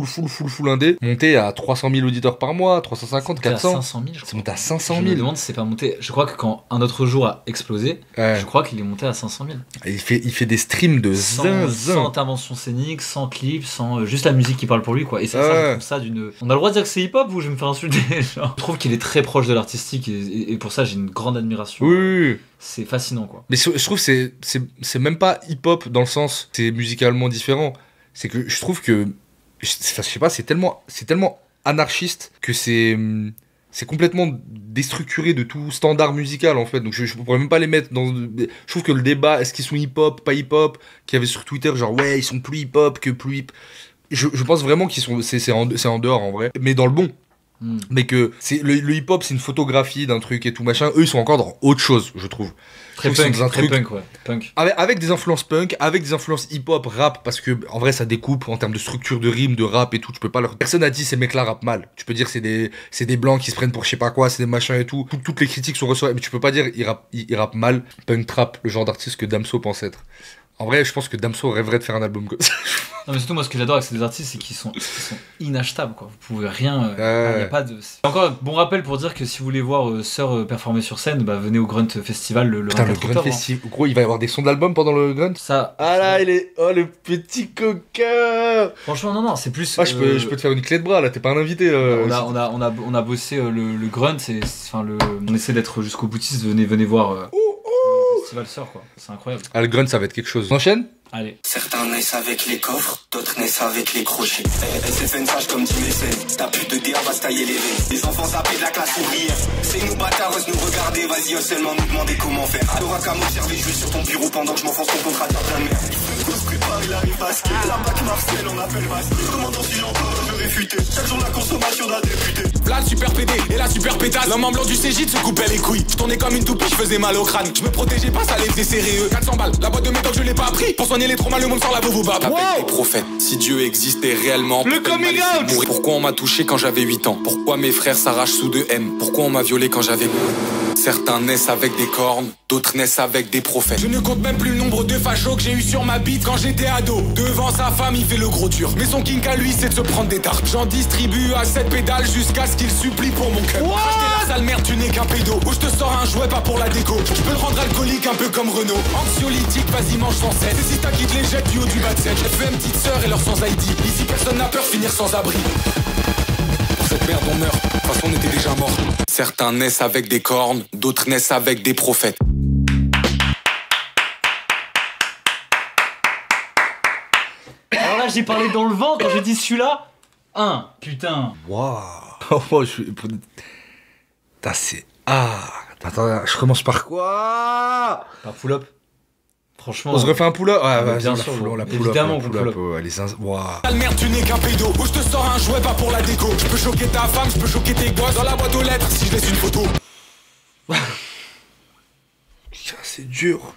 indé, monté à 300 000 auditeurs par mois, 350, 400. À 500 000, je crois. C'est monté à 500 000. Je me demande si c'est pas monté. Je crois que quand un autre jour a explosé, je crois qu'il est monté à 500 000. Il fait des streams de zinzin. Sans intervention scénique, sans clip, sans juste la musique qui parle pour lui, quoi. Et ça, je trouve ça d'une. On a le droit de dire que c'est hip-hop ou je vais me faire insulter, genre. Je trouve qu'il est très proche de l'artistique et pour ça j'ai une grande admiration. Oui. C'est fascinant, quoi. Mais je trouve que c'est même pas hip-hop dans le sens c'est musicalement différent. C'est que je trouve que je sais pas, c'est tellement anarchiste que c'est complètement déstructuré de tout standard musical en fait, donc je pourrais même pas les mettre dans. Je trouve que le débat, est-ce qu'ils sont hip-hop, pas hip-hop, qu'il y avait sur Twitter, genre ouais ils sont plus hip-hop que plus hip. Je pense vraiment qu'ils sont, c'est en dehors en vrai, mais dans le bon. Mais que le hip-hop c'est une photographie d'un truc et tout machin, eux ils sont encore dans autre chose, je trouve. Très punk, ouais. Punk. Avec des influences punk, avec des influences hip-hop, rap, parce que en vrai ça découpe en termes de structure de rime, de rap et tout. Tu peux pas leur. Personne a dit ces mecs-là rappent mal. Tu peux dire c'est des blancs qui se prennent pour je sais pas quoi, c'est des machins et tout. Toutes les critiques sont reçues, mais tu peux pas dire ils rappent mal. Punk trap, le genre d'artiste que Damso pense être. En vrai, je pense que Damso rêverait de faire un album comme ça. Non, mais surtout, moi, ce que j'adore avec ces deux artistes, c'est qu'ils sont inachetables, quoi. Vous pouvez rien. Il y a pas de. Encore un bon rappel pour dire que si vous voulez voir Sœur performer sur scène, bah venez au Grunt Festival le Putain, 24 le Grunt octobre. Festival. Gros, il va y avoir des sons d'album pendant le Grunt. Ça. Ah là, il est. Oh, le petit coquin. Franchement, non, c'est plus. Ah, je peux te faire une clé de bras là, t'es pas un invité. On a bossé le Grunt, on essaie d'être jusqu'au boutiste, venez voir le Festival Sœur, quoi. C'est incroyable. Ah, le Grunt, ça va être quelque chose. On enchaîne. Allez. Certains naissent avec les coffres, d'autres naissent avec les crochets. SFN sage comme dit Mécène, ta pute de DA va se tailler les veines. Les enfants zappés de la classe ouvrière, c'est nous bâtards, nous regarder, vas-y seulement nous demander comment faire. T'auras qu'à m'observer, je vais sur ton bureau pendant que je m'enfonce ton contrat de ta mère. Il se prépare, il arrive basket, la Mac Marcel, on appelle Basket. Commandant si j'en peux, je réfuter, chaque jour la consommation d'un député. Là le super PD et la super pétasse. L'homme en blanc du CJ se coupait les couilles. Je tournais comme une toupie, je faisais mal au crâne. Je me protégeais pas, ça les faisait sérieux. 400 balles, la boîte de médoc je l'ai pas pris. Pour soigner les traumas, le monde sort la boubouba. Avec des prophètes, si Dieu existait réellement. Le coming out. Pourquoi on m'a touché quand j'avais 8 ans? Pourquoi mes frères s'arrachent sous 2 M? Pourquoi on m'a violé quand j'avais... Certains naissent avec des cornes, d'autres naissent avec des prophètes. Je ne compte même plus le nombre de fachos que j'ai eu sur ma bite quand j'étais ado. Devant sa femme, il fait le gros dur. Mais son kink à lui, c'est de se prendre des tartes. J'en distribue à 7 pédales jusqu'à ce qu'il supplie pour mon cœur. Acheter la sale merde, tu n'es qu'un pédo. Ou je te sors un jouet, pas pour la déco. Je peux le rendre alcoolique, un peu comme Renault. Anxiolytique, vas-y, mange sans cesse. C'est si t'as qui te les jette du haut du bas de scène. J'ai fait une petite sœur et leur sans ID. Ici, personne n'a peur, finir sans abri. Pour cette merde, on meurt. De toute façon, on était déjà morts. Certains naissent avec des cornes, d'autres naissent avec des prophètes. Alors là, j'ai parlé dans le vent quand j'ai dit celui-là. Putain. Waouh. Oh, putain, c'est. Attends, je commence par quoi? Un pull-up. Franchement. On se refait un pull-up? Ouais, vas-y, bien sûr, la pull-up. évidemment, pull-up. Waouh. Sale merde, tu n'es qu'un pédo. Ou je te sors un jouet, pas pour la déco. Je peux choquer ta femme, je peux choquer tes gosses. Dans la boîte aux lettres, si je laisse une photo. Putain, c'est dur.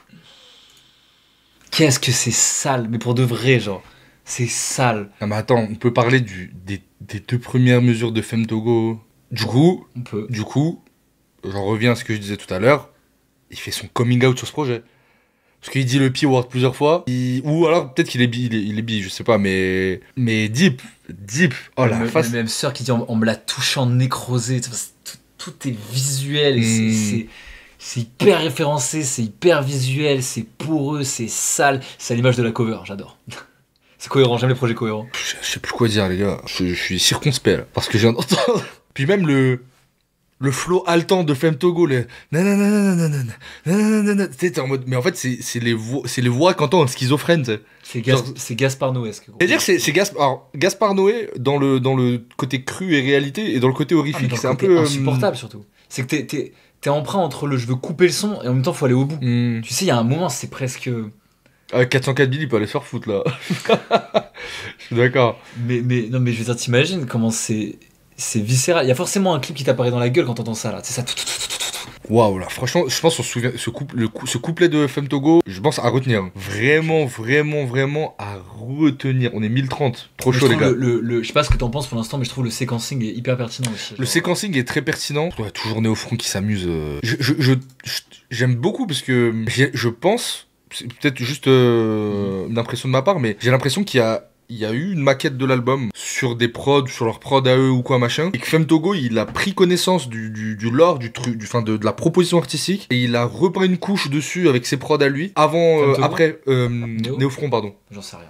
Qu'est-ce que c'est sale, mais pour de vrai, genre. C'est sale. Non, mais attends, on peut parler des 2 premières mesures de Femme Togo. Du coup, j'en reviens à ce que je disais tout à l'heure. Il fait son coming out sur ce projet. Parce qu'il dit le P-word plusieurs fois. Ou alors peut-être qu'il est bi, je sais pas, mais deep. Oh la face. Même sœur qui dit on me l'a touché en nécrosé. Tout est visuel. C'est hyper référencé, c'est hyper visuel, c'est poreux, c'est sale. C'est à l'image de la cover, j'adore. C'est cohérent, j'aime les projets cohérents. Je sais plus quoi dire, les gars. Je suis circonspect là, parce que j'ai entendu. Puis même le flow haletant de Femme Togo, les nanana, t'es en mode, mais en fait c'est les voix quand on est schizophrène, tu sais. C'est Gaspard Noé-esque. C'est-à-dire c'est Gaspard Noé dans le côté cru et réalité, et dans le côté horrifique, c'est un peu insupportable surtout. C'est que t'es emprunt entre le je veux couper le son et en même temps faut aller au bout. Tu sais, il y a un moment, c'est presque. 404 Billy, il peut aller se faire foutre là. Je suis d'accord. Mais non, mais je veux dire, t'imagines comment c'est viscéral. Il y a forcément un clip qui t'apparaît dans la gueule quand t'entends ça là. C'est ça. Waouh là, franchement, je pense qu'on se souvient ce couplet de Femme Togo, je pense à retenir. Vraiment à retenir. On est 1030, trop chaud les gars. Je sais pas ce que t'en penses pour l'instant, mais je trouve le séquencing est hyper pertinent aussi. Le séquencing est très pertinent. Il y a toujours Néofront qui s'amuse. J'aime beaucoup parce que je pense, c'est peut-être juste une impression de ma part, mais j'ai l'impression qu'il y a eu une maquette de l'album sur des prods, sur leur prod à eux ou quoi machin, et que Femme Togo il a pris connaissance du lore, du truc, de la proposition artistique, et il a repeint une couche dessus avec ses prods à lui, après Néofront, pardon. J'en sais rien.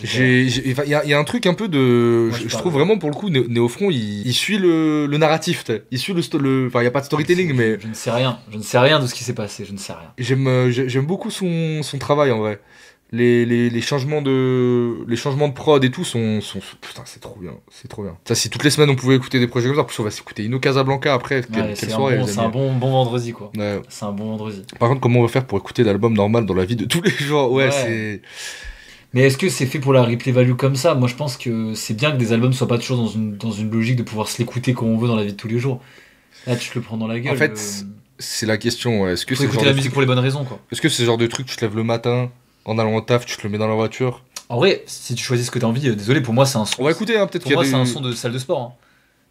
Il y a un truc un peu de. Je trouve vraiment pour le coup, Néofront il suit le narratif, t'sais. Il suit enfin, il n'y a pas de storytelling, mais. Je ne sais rien de ce qui s'est passé, je ne sais rien. J'aime beaucoup son travail en vrai. Les changements de prod et tout sont putain, c'est trop bien. Ça, si toutes les semaines on pouvait écouter des projets comme ça, en plus on va s'écouter Ino Casablanca après, quelle soirée. C'est un bon vendredi quoi. Ouais. C'est un bon vendredi. Par contre, comment on va faire pour écouter l'album normal dans la vie de tous les jours? Ouais. C'est. Mais est-ce que c'est fait pour la replay value comme ça? Moi je pense que c'est bien que des albums soient pas toujours dans une logique de pouvoir se l'écouter comme on veut dans la vie de tous les jours. Là tu te le prends dans la gueule. En fait, c'est la question. Est-ce que c'est écouter la musique pour les bonnes raisons quoi. Est-ce que c'est ce genre de truc, tu te lèves le matin en allant au taf, tu te le mets dans la voiture? En vrai, si tu choisis ce que t'as envie, désolé, pour moi c'est un son. On va écouter, hein, peut-être qu'il y a Pour moi, c'est un son de salle de sport. Hein.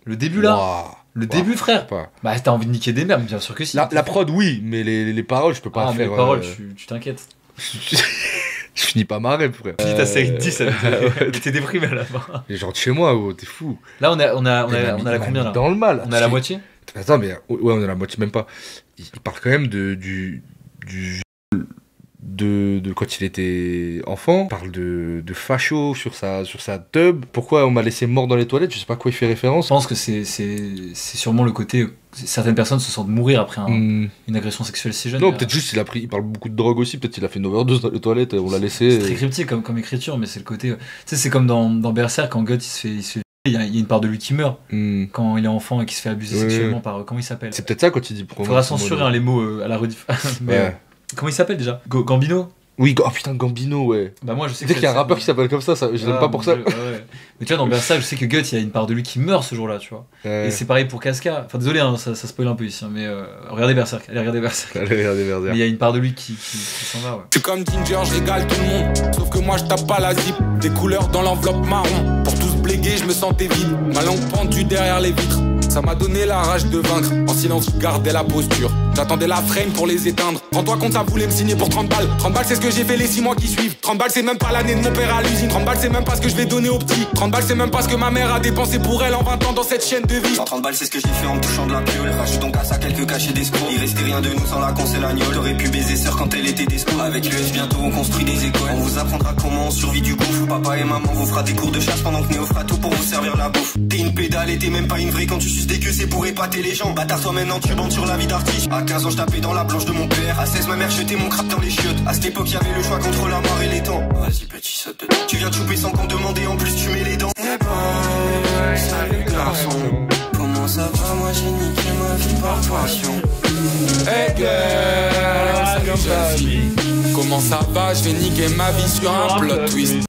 Le début là, début frère. Bah t'as envie de niquer des mères, bien sûr que si. La prod, oui, mais les paroles, je peux pas faire. Les paroles, tu t'inquiètes. Je finis pas ma rêve, frère. Finis ta série de 10, t'es déprimé à la fin. Et genre de chez moi, oh, t'es fou. Là, on a la combien là? Dans le mal. On a la moitié? Attends, mais ouais, on a la moitié, même pas. Il parle quand même du de quand il était enfant. Il parle de facho sur sa tub. Pourquoi on m'a laissé mort dans les toilettes? Je sais pas à quoi il fait référence. Je pense que c'est sûrement le côté. Certaines personnes se sentent mourir après une agression sexuelle si jeune. Non, peut-être juste il parle beaucoup de drogue aussi. Peut-être il a fait une overdose dans les toilettes. On l'a laissé. C'est très cryptique comme écriture, mais c'est le côté. Tu sais, c'est comme dans Berserk quand Guts il se fait. Il y a une part de lui qui meurt quand il est enfant et qui se fait abuser sexuellement par. Comment il s'appelle? C'est peut-être ça quand il dit. Faudra censurer les mots à la rediff. Mais comment il s'appelle déjà? Gambino? Oui, oh putain, Gambino, ouais. Bah moi je sais qu'il y a un rappeur qui s'appelle comme ça, je l'aime pas pour ça. Ouais. Mais tu vois, dans Berserk, je sais que Guts, il y a une part de lui qui meurt ce jour-là, tu vois. Et c'est pareil pour Casca. Enfin, désolé, hein, ça spoil un peu ici, hein, mais regardez Berserk. Allez, regardez Berserk. Mais il y a une part de lui qui s'en va, ouais. Je suis comme Ginger, je régale tout le monde. Sauf que moi, je tape pas la zip. Des couleurs dans l'enveloppe marron. Pour tous bléguer, je me sentais vide. Ma langue pendue derrière les vitres. Ça m'a donné la rage de vaincre. En silence, je gardais la posture. J'attendais la frame pour les éteindre. Rends-toi compte, ça voulait me signer pour 30 balles. 30 balles, c'est ce que j'ai fait les 6 mois qui suivent. 30 balles, c'est même pas l'année de mon père à l'usine. 30 balles, c'est même pas ce que je vais donner aux petits. 30 balles, c'est même pas ce que ma mère a dépensé pour elle en 20 ans dans cette chaîne de vie. 30 balles, c'est ce que j'ai fait en me touchant de la piole. Rajoute donc à ça quelques cachets d'escrocs. Il restait rien de nous sans la con, c'est l'agneau. J'aurais pu baiser sœur quand elle était disco. Avec l'US, bientôt on construit des écoles. On vous apprendra comment on survit du gouffre. Papa et maman vous fera des cours de chasse pendant que Néo fera tout pour vous servir la bouffe. T'es une pédale et t'es même pas une vraie quand tu suces des queues, c'est pour épater les gens. Bâtard, toi maintenant tu bandes sur la vie d'artiste. À 15 ans, je tapais dans la blanche de mon père. À 16, ma mère jetait mon crap dans les chiottes. À cette époque, y'avait le choix contre la mort et les temps. Vas-y, petit, saute dedans. Tu viens de chouper sans qu'on demande et en plus tu mets les dents. Eh ben, salut garçon. Comment ça va? Moi j'ai niqué ma vie par passion. Hey girl, salut jeune fille. Comment ça va? Je vais niquer ma vie sur un plot twist.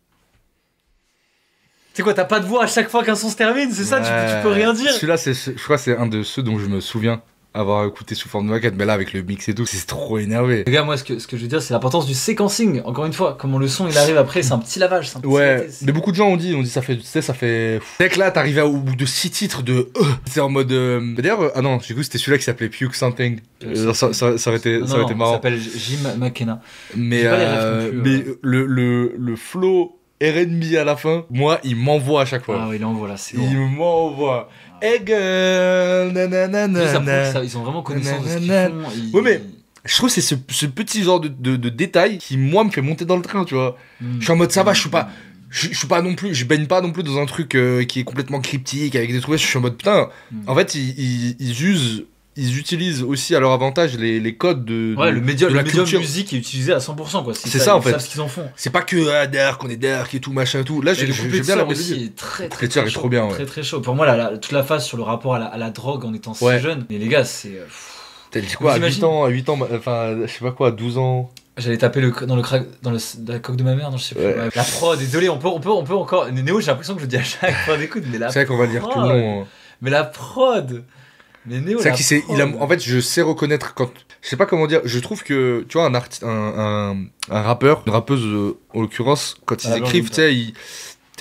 C'est quoi, t'as pas de voix à chaque fois qu'un son se termine, c'est ça? Tu peux rien dire. Celui-là, je crois que c'est un de ceux dont je me souviens avoir écouté sous forme de maquette, mais là avec le mix et tout, c'est trop énervé. Les gars, moi ce que je veux dire, c'est l'importance du séquencing. Encore une fois, comment le son il arrive après, c'est un petit lavage. Un petit mais beaucoup de gens ont dit ça fait, tu sais, ça fait. Dès que là, t'arrivais au bout de 6 titres de. C'est en mode. D'ailleurs, ah non, j'ai cru que c'était celui-là qui s'appelait Puke Something. Ça aurait été marrant. Ça s'appelle Jim McKenna. Mais le flow R&B à la fin, moi, il m'envoie à chaque fois. Ah oui, il envoie là, c'est il m'envoie. Hey girl, nanana. Ils ont vraiment connaissance de ce qu'ils font. Oui, mais je trouve que c'est ce petit genre de détail qui, moi, me fait monter dans le train, tu vois. Je suis en mode, ça va, je suis pas non plus, je baigne pas non plus dans un truc qui est complètement cryptique avec des trucs. Je suis en mode, putain, en fait, ils utilisent aussi à leur avantage les codes de le médium culture. musique est utilisé à 100%, quoi. C'est ça en fait. Ils savent ce qu'ils en font. C'est pas que dark, on est dark et tout machin et tout. Là, j'ai bien la mélodie. Très chaud, trop bien. Très très chaud. Pour moi, toute la phase sur le rapport à la drogue en étant si jeune. Mais les gars, c'est. T'as dit quoi? À 8 ans, enfin, je sais pas quoi, 12 ans. J'allais taper dans la coque de ma mère, non, je sais plus. Ouais. La prod, désolé, on peut encore. Néo, j'ai l'impression que je le dis à chaque fois d'écoute, mais la prod. C'est vrai qu'on va le dire tout le long. Mais la prod. Mais Néo, c'est vrai en fait, je sais reconnaître quand. Je sais pas comment dire. Je trouve que, tu vois, un rappeur, une rappeuse en l'occurrence, quand ils écrivent, tu sais,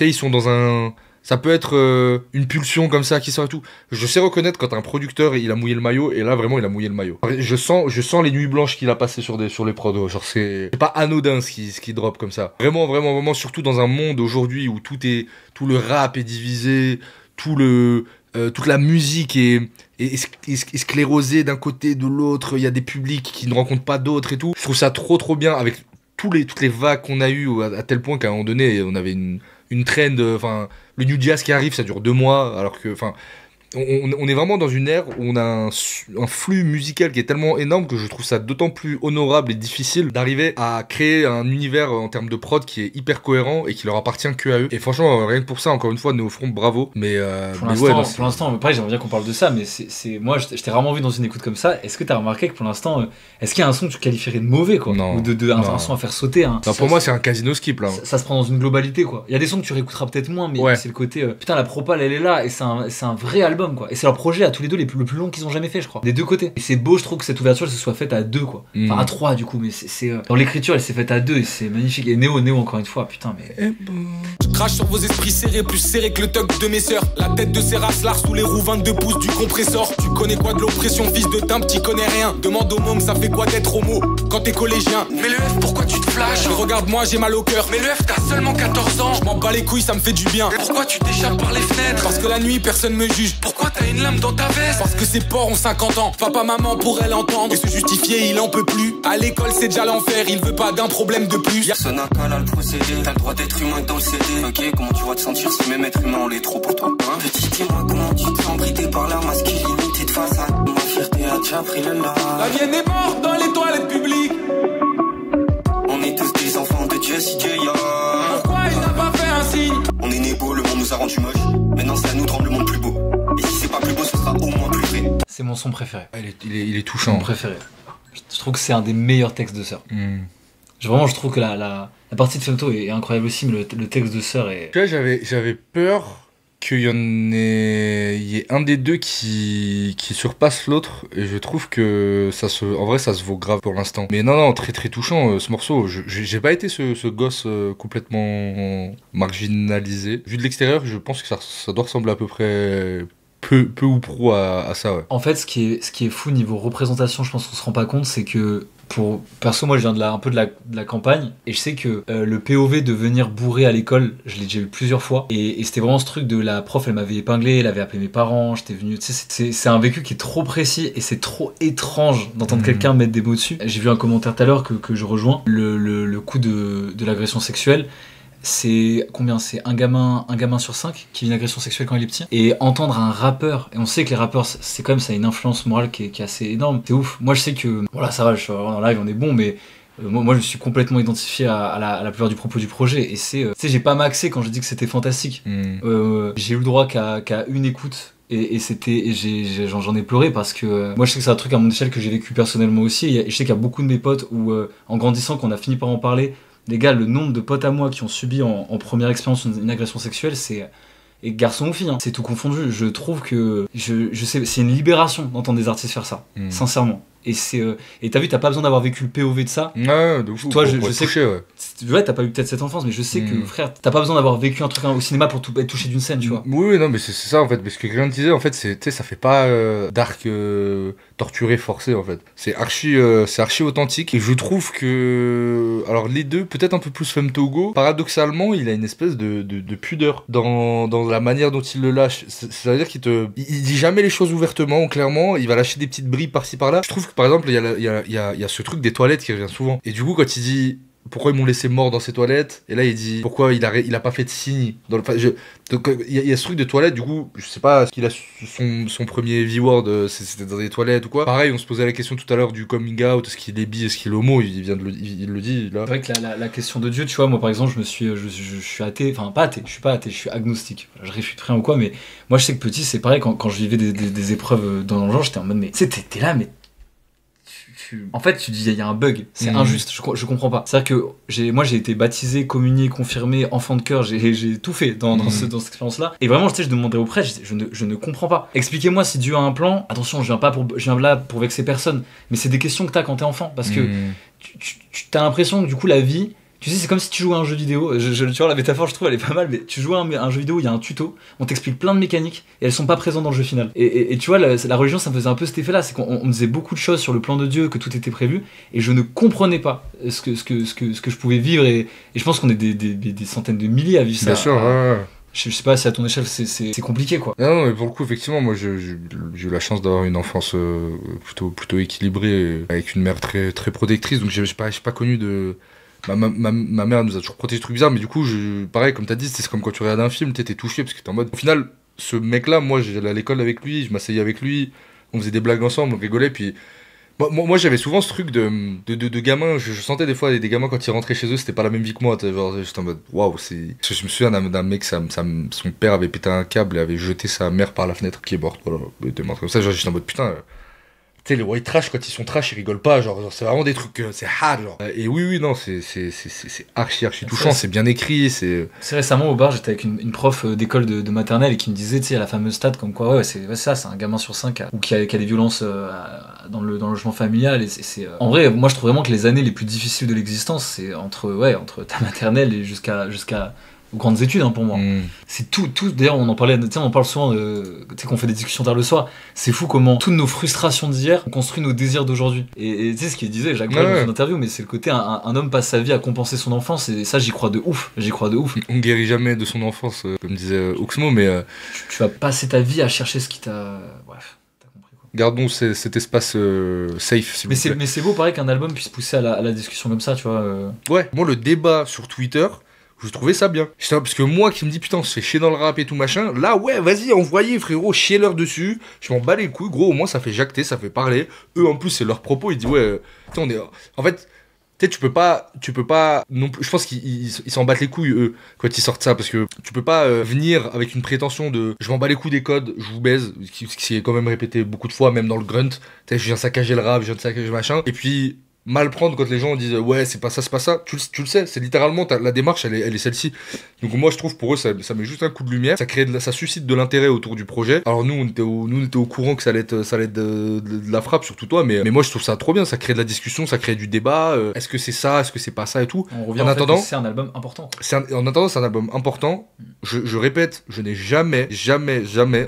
ils sont dans un. Ça peut être une pulsion comme ça qui sort et tout. Je sais reconnaître quand un producteur il a mouillé le maillot, et là vraiment il a mouillé le maillot. Je sens les nuits blanches qu'il a passées sur les prods. Genre c'est pas anodin ce qui drop comme ça. Vraiment, surtout dans un monde aujourd'hui où tout le rap est divisé, toute la musique est sclérosée d'un côté, de l'autre. Il y a des publics qui ne rencontrent pas d'autres et tout. Je trouve ça trop bien avec toutes les vagues qu'on a eues à tel point qu'à un moment donné on avait une trend, enfin le new jazz qui arrive ça dure 2 mois alors que enfin on est vraiment dans une ère où on a un flux musical qui est tellement énorme que je trouve ça d'autant plus honorable et difficile d'arriver à créer un univers en termes de prod qui est hyper cohérent et qui leur appartient que à eux. Et franchement, rien que pour ça, encore une fois, Néo-Front, bravo. Mais pour l'instant, pareil, j'aimerais bien qu'on parle de ça, mais moi, je t'ai rarement vu dans une écoute comme ça. Est-ce que t'as remarqué que pour l'instant, est-ce qu'il y a un son que tu qualifierais de mauvais, quoi? Non. Ou un son à faire sauter, hein? Non, pour moi, c'est un casino skip, là. Ça se prend dans une globalité, quoi. Il y a des sons que tu réécouteras peut-être moins, mais c'est le côté, putain, la propale, elle est là, et c'est un vrai album. album quoi. Et c'est leur projet à tous les deux le plus long qu'ils ont jamais fait je crois. Des deux côtés. Et c'est beau je trouve que cette ouverture elle se soit faite à deux quoi. Enfin à trois du coup mais c'est dans l'écriture elle s'est faite à deux et c'est magnifique. Et Néo encore une fois putain mais... Je crache sur vos esprits serrés, plus serrés que le tuck de mes sœurs. La tête de ces racelars sous les roues 22 pouces du compresseur. Tu connais quoi de l'oppression, fils de timbre, t'y connais rien. Demande au môme, ça fait quoi d'être homo quand t'es collégien. Mais le F, pourquoi tu te flashes? Mais regarde-moi, j'ai mal au cœur. Mais le F, t'as seulement 14 ans. Je m'en bats les couilles, ça me fait du bien. Pourquoi tu t'échappes par les fenêtres? Parce que la nuit, personne me juge. Pourquoi t'as une lame dans ta veste? Parce que ces porcs ont 50 ans. Papa, maman pourrait l'entendre et se justifier, il en peut plus. À l'école, c'est déjà l'enfer, il veut pas d'un problème de plus. Personne n'a qu'à le procédé. T'as le droit d'être humain dans le CD. Ok, comment tu vas te sentir si même être humain on l'est trop pour toi, hein? Petit, dis-moi comment tu te sens bridé par la masculinité de façade. Ma fierté a déjà pris le large. La mienne est morte dans les toilettes publiques. On est tous des enfants de Dieu si Dieu y a. Pourquoi il n'a pas fait un signe? On est né beau, le monde nous a rendu moche. Maintenant c'est à nous de rendre le monde plus beau. Et si c'est pas plus beau, ce sera au moins plus vrai. C'est mon son préféré. Il est touchant. Mon préféré. Je trouve que c'est un des meilleurs textes de Sœur. Vraiment, je trouve que la partie de Femto est incroyable aussi, mais le texte de Sœur est... Tu vois, j'avais peur qu'il y y ait un des deux qui surpasse l'autre, et je trouve que en vrai, ça se vaut grave pour l'instant. Mais non, très très touchant ce morceau. J'ai pas été ce gosse complètement marginalisé. Vu de l'extérieur, je pense que ça doit ressembler à peu près... Peu ou prou à ça, ouais. En fait, ce qui est fou niveau représentation, je pense qu'on se rend pas compte, c'est que perso, moi je viens un peu de la campagne, et je sais que le POV de venir bourré à l'école, je l'ai déjà eu plusieurs fois, et c'était vraiment ce truc de la prof, elle m'avait épinglé, elle avait appelé mes parents, j'étais venu, tu sais, c'est un vécu qui est trop précis, et c'est trop étrange d'entendre quelqu'un mettre des mots dessus. J'ai vu un commentaire tout à l'heure que je rejoins, le coup de l'agression sexuelle. C'est combien? C'est un gamin sur 5 qui vit une agression sexuelle quand il est petit. Et entendre un rappeur, et on sait que les rappeurs, c'est quand même, ça a une influence morale qui est assez énorme. C'est ouf. Moi, je sais que, voilà, ça va, je suis vraiment en live, on est bon, mais moi, je suis complètement identifié à la plupart du propos du projet. Et c'est, tu sais, j'ai pas maxé quand je dis que c'était fantastique. J'ai eu le droit qu'à une écoute. Et j'en ai pleuré parce que moi je sais que c'est un truc à mon échelle que j'ai vécu personnellement aussi. Et je sais qu'il y a beaucoup de mes potes où, en grandissant, qu'on a fini par en parler. Les gars, le nombre de potes à moi qui ont subi en première expérience une agression sexuelle, c'est... Et garçon ou fille, hein, c'est tout confondu. Je trouve que... Je sais, c'est une libération d'entendre des artistes faire ça, sincèrement. Et t'as vu, t'as pas besoin d'avoir vécu le POV de ça. Ouais, de fou. Toi, je sais toucher, ouais, t'as pas eu peut-être cette enfance, mais je sais que, frère, t'as pas besoin d'avoir vécu un truc au cinéma pour être touché d'une scène, tu vois. Oui, non, mais c'est ça, en fait. Parce que quelqu'un disait, en fait, ça fait pas dark torturé, forcé, en fait. C'est archi authentique. Et je trouve que... Alors, les deux, peut-être un peu plus Femtogo, paradoxalement, il a une espèce de pudeur dans la manière dont il le lâche. C'est-à-dire qu'il dit jamais les choses ouvertement, clairement. Il va lâcher des petites bribes par-ci par-là. Je trouve que par exemple, il y a ce truc des toilettes qui revient souvent. Et du coup, quand il dit pourquoi ils m'ont laissé mort dans ces toilettes, et là il dit pourquoi il a pas fait de signe. Donc il y a ce truc de toilettes, du coup, je sais pas, est-ce qu'il a son premier V-word, c'était dans des toilettes ou quoi. Pareil, on se posait la question tout à l'heure du coming out, est-ce qu'il est bi, est-ce qu'il est homo, il le dit là. C'est vrai que la question de Dieu, tu vois, moi par exemple, je suis athée, enfin pas athée, je suis pas athée, je suis agnostique. Voilà, je réfute rien ou quoi, mais moi je sais que petit, c'est pareil, quand je vivais des épreuves dans le genre, j'étais en mode, mais tu sais, t'es là, mais en fait, tu dis, il y a un bug, c'est injuste, je comprends pas. C'est-à-dire que moi, j'ai été baptisé, communié, confirmé, enfant de cœur, j'ai tout fait dans cette expérience-là. Et vraiment, tu sais, je demandais au prêtre, je ne comprends pas. Expliquez-moi si Dieu a un plan. Attention, je viens là pour vexer personne, mais c'est des questions que t'as quand t'es enfant, parce que tu as l'impression que du coup, la vie... Tu sais, c'est comme si tu jouais à un jeu vidéo. Tu vois, la métaphore, je trouve, elle est pas mal, mais tu joues à un jeu vidéo, il y a un tuto, on t'explique plein de mécaniques, et elles sont pas présentes dans le jeu final. Et tu vois, la religion, ça me faisait un peu cet effet-là, c'est qu'on me disait beaucoup de choses sur le plan de Dieu, que tout était prévu, et je ne comprenais pas ce que je pouvais vivre, et je pense qu'on est des centaines de milliers à vivre ça. Bien sûr, ouais. Je sais pas si à ton échelle c'est compliqué quoi. Non, mais pour le coup, effectivement, moi j'ai eu la chance d'avoir une enfance plutôt équilibrée, avec une mère très, très protectrice, donc j'ai pas connu de... Ma mère nous a toujours protégé des trucs bizarres, mais du coup, pareil, comme t'as dit, c'est comme quand tu regardes un film, t'es touché parce que t'es en mode. Au final, ce mec-là, moi, j'allais à l'école avec lui, je m'asseyais avec lui, on faisait des blagues ensemble, on rigolait, puis. Moi j'avais souvent ce truc de gamins, je sentais des fois des gamins quand ils rentraient chez eux, c'était pas la même vie que moi, j'étais en mode waouh, c'est. Je me souviens d'un mec, son père avait pété un câble et avait jeté sa mère par la fenêtre qui est morte, voilà, il était mort comme ça, j'étais en mode putain. Tu sais, les white trash, quand ils sont trash, ils rigolent pas. Genre c'est vraiment des trucs. C'est hard, genre. Et oui, non, c'est archi touchant. C'est bien écrit. C'est récemment au bar, j'étais avec une prof d'école de maternelle et qui me disait, tu sais, la fameuse stat comme quoi, ouais, c'est ça, c'est un gamin sur 5 qui a des violences dans le logement familial. Et en vrai, moi, je trouve vraiment que les années les plus difficiles de l'existence, c'est entre ta maternelle et jusqu'à aux grandes études, pour moi. C'est tout. D'ailleurs, on en parle souvent, qu'on fait des discussions tard le soir. C'est fou comment toutes nos frustrations d'hier ont construit nos désirs d'aujourd'hui. Et tu sais ce qu'il disait, Jacques Brel, dans son interview, mais c'est le côté un homme passe sa vie à compenser son enfance, et ça, j'y crois de ouf. On guérit jamais de son enfance, comme disait Oxmo, mais. Tu vas passer ta vie à chercher ce qui t'a. Bref. Gardons cet espace safe, mais c'est beau, pareil, qu'un album puisse pousser à la discussion comme ça, tu vois. Ouais, moi, le débat sur Twitter, je trouvais ça bien. Parce que moi qui me dis putain, on se fait chier dans le rap et tout machin, là ouais, vas-y, envoyez frérot, chiez-leur dessus. Je m'en bats les couilles, gros, au moins ça fait jacter, ça fait parler. Eux en plus, c'est leur propos, ils disent ouais, on est. En fait, tu sais, tu peux pas non plus. Je pense qu'ils s'en battent les couilles, eux, quand ils sortent ça, parce que tu peux pas venir avec une prétention de je m'en bats les couilles des codes, je vous baise, ce qui est quand même répété beaucoup de fois, même dans le grunt. Tu sais, je viens saccager le rap, je viens saccager machin. Et puis. Mal prendre quand les gens disent ouais c'est pas ça, tu le sais, c'est littéralement la démarche elle est celle-ci. Donc moi je trouve pour eux ça met juste un coup de lumière, ça suscite de l'intérêt autour du projet. Alors nous on était au courant que ça allait être de la frappe, surtout toi, mais moi je trouve ça trop bien, ça crée de la discussion, ça crée du débat, est-ce que c'est ça, est-ce que c'est pas ça et tout. On revient en attendant, c'est un album important. En attendant c'est un album important. Je répète, je n'ai jamais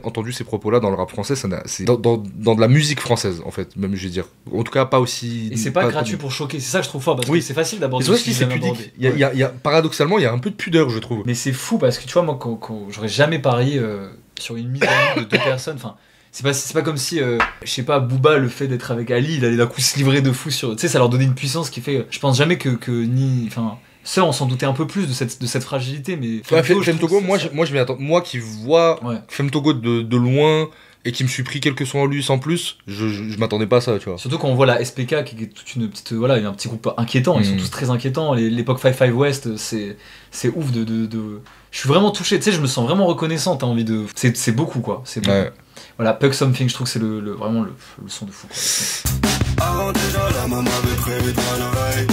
entendu ces propos là dans le rap français, c'est dans de la musique française en fait, même je vais dire. En tout cas pas aussi. Et c'est pas gratuit pour choquer, c'est ça que je trouve fort, parce que c'est facile d'aborder. C'est pudique. Paradoxalement, il y a un peu de pudeur, je trouve. Mais c'est fou parce que tu vois, moi, quand j'aurais jamais parié sur une mise en ligne de 2 personnes. Enfin, c'est pas comme si, je sais pas, Booba, le fait d'être avec Ali, il allait d'un coup se livrer de fou sur. Tu sais, ça leur donnait une puissance qui fait. Je pense jamais que ni. Enfin. Ça, on s'en doutait un peu plus de cette fragilité, mais. Femme Togo, moi je m'y attends. Moi qui vois Femme Togo de loin. Et qui me suis pris quelques sons en lui sans plus, je m'attendais pas à ça, tu vois. Surtout quand on voit la SPK qui est toute une petite. Voilà, il y a un petit groupe inquiétant, ils sont tous très inquiétants. L'époque 5-5 West, c'est ouf de. Je suis vraiment touché, tu sais, je me sens vraiment reconnaissant, t'as envie de. C'est beaucoup, quoi. C'est beaucoup. Ouais. Voilà, Pug Something, je trouve que c'est vraiment le son de fou, quoi. Avant déjà, la maman avait prévu de l'oreille.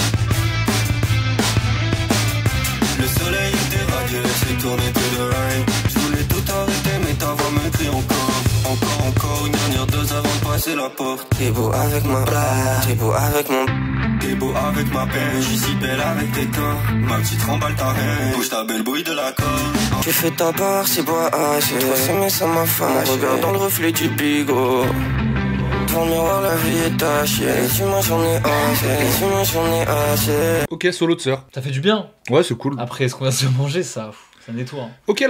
Le soleil était radieux, c'est tourné tout de rain. Je voulais tout arrêter, mais ta voix me crie encore. Encore une dernière dose avant de passer la porte. T'es beau avec ma blague, t'es beau avec mon. T'es beau avec ma peine, je suis si belle avec tes corps. Ma petite remballe ta haine, bouge ta belle bouille de la corde. Tu fais ta part, c'est bois haché. Toi c'est mais ça m'a fait. Regarde dans le reflet du bigot. Dans le miroir la vie est tachée. Les humains j'en ai assez. Ok, solo de sœur. Ça fait du bien. Ouais, c'est cool. Après, ce qu'on vient de se manger, ça nettoie. Ok,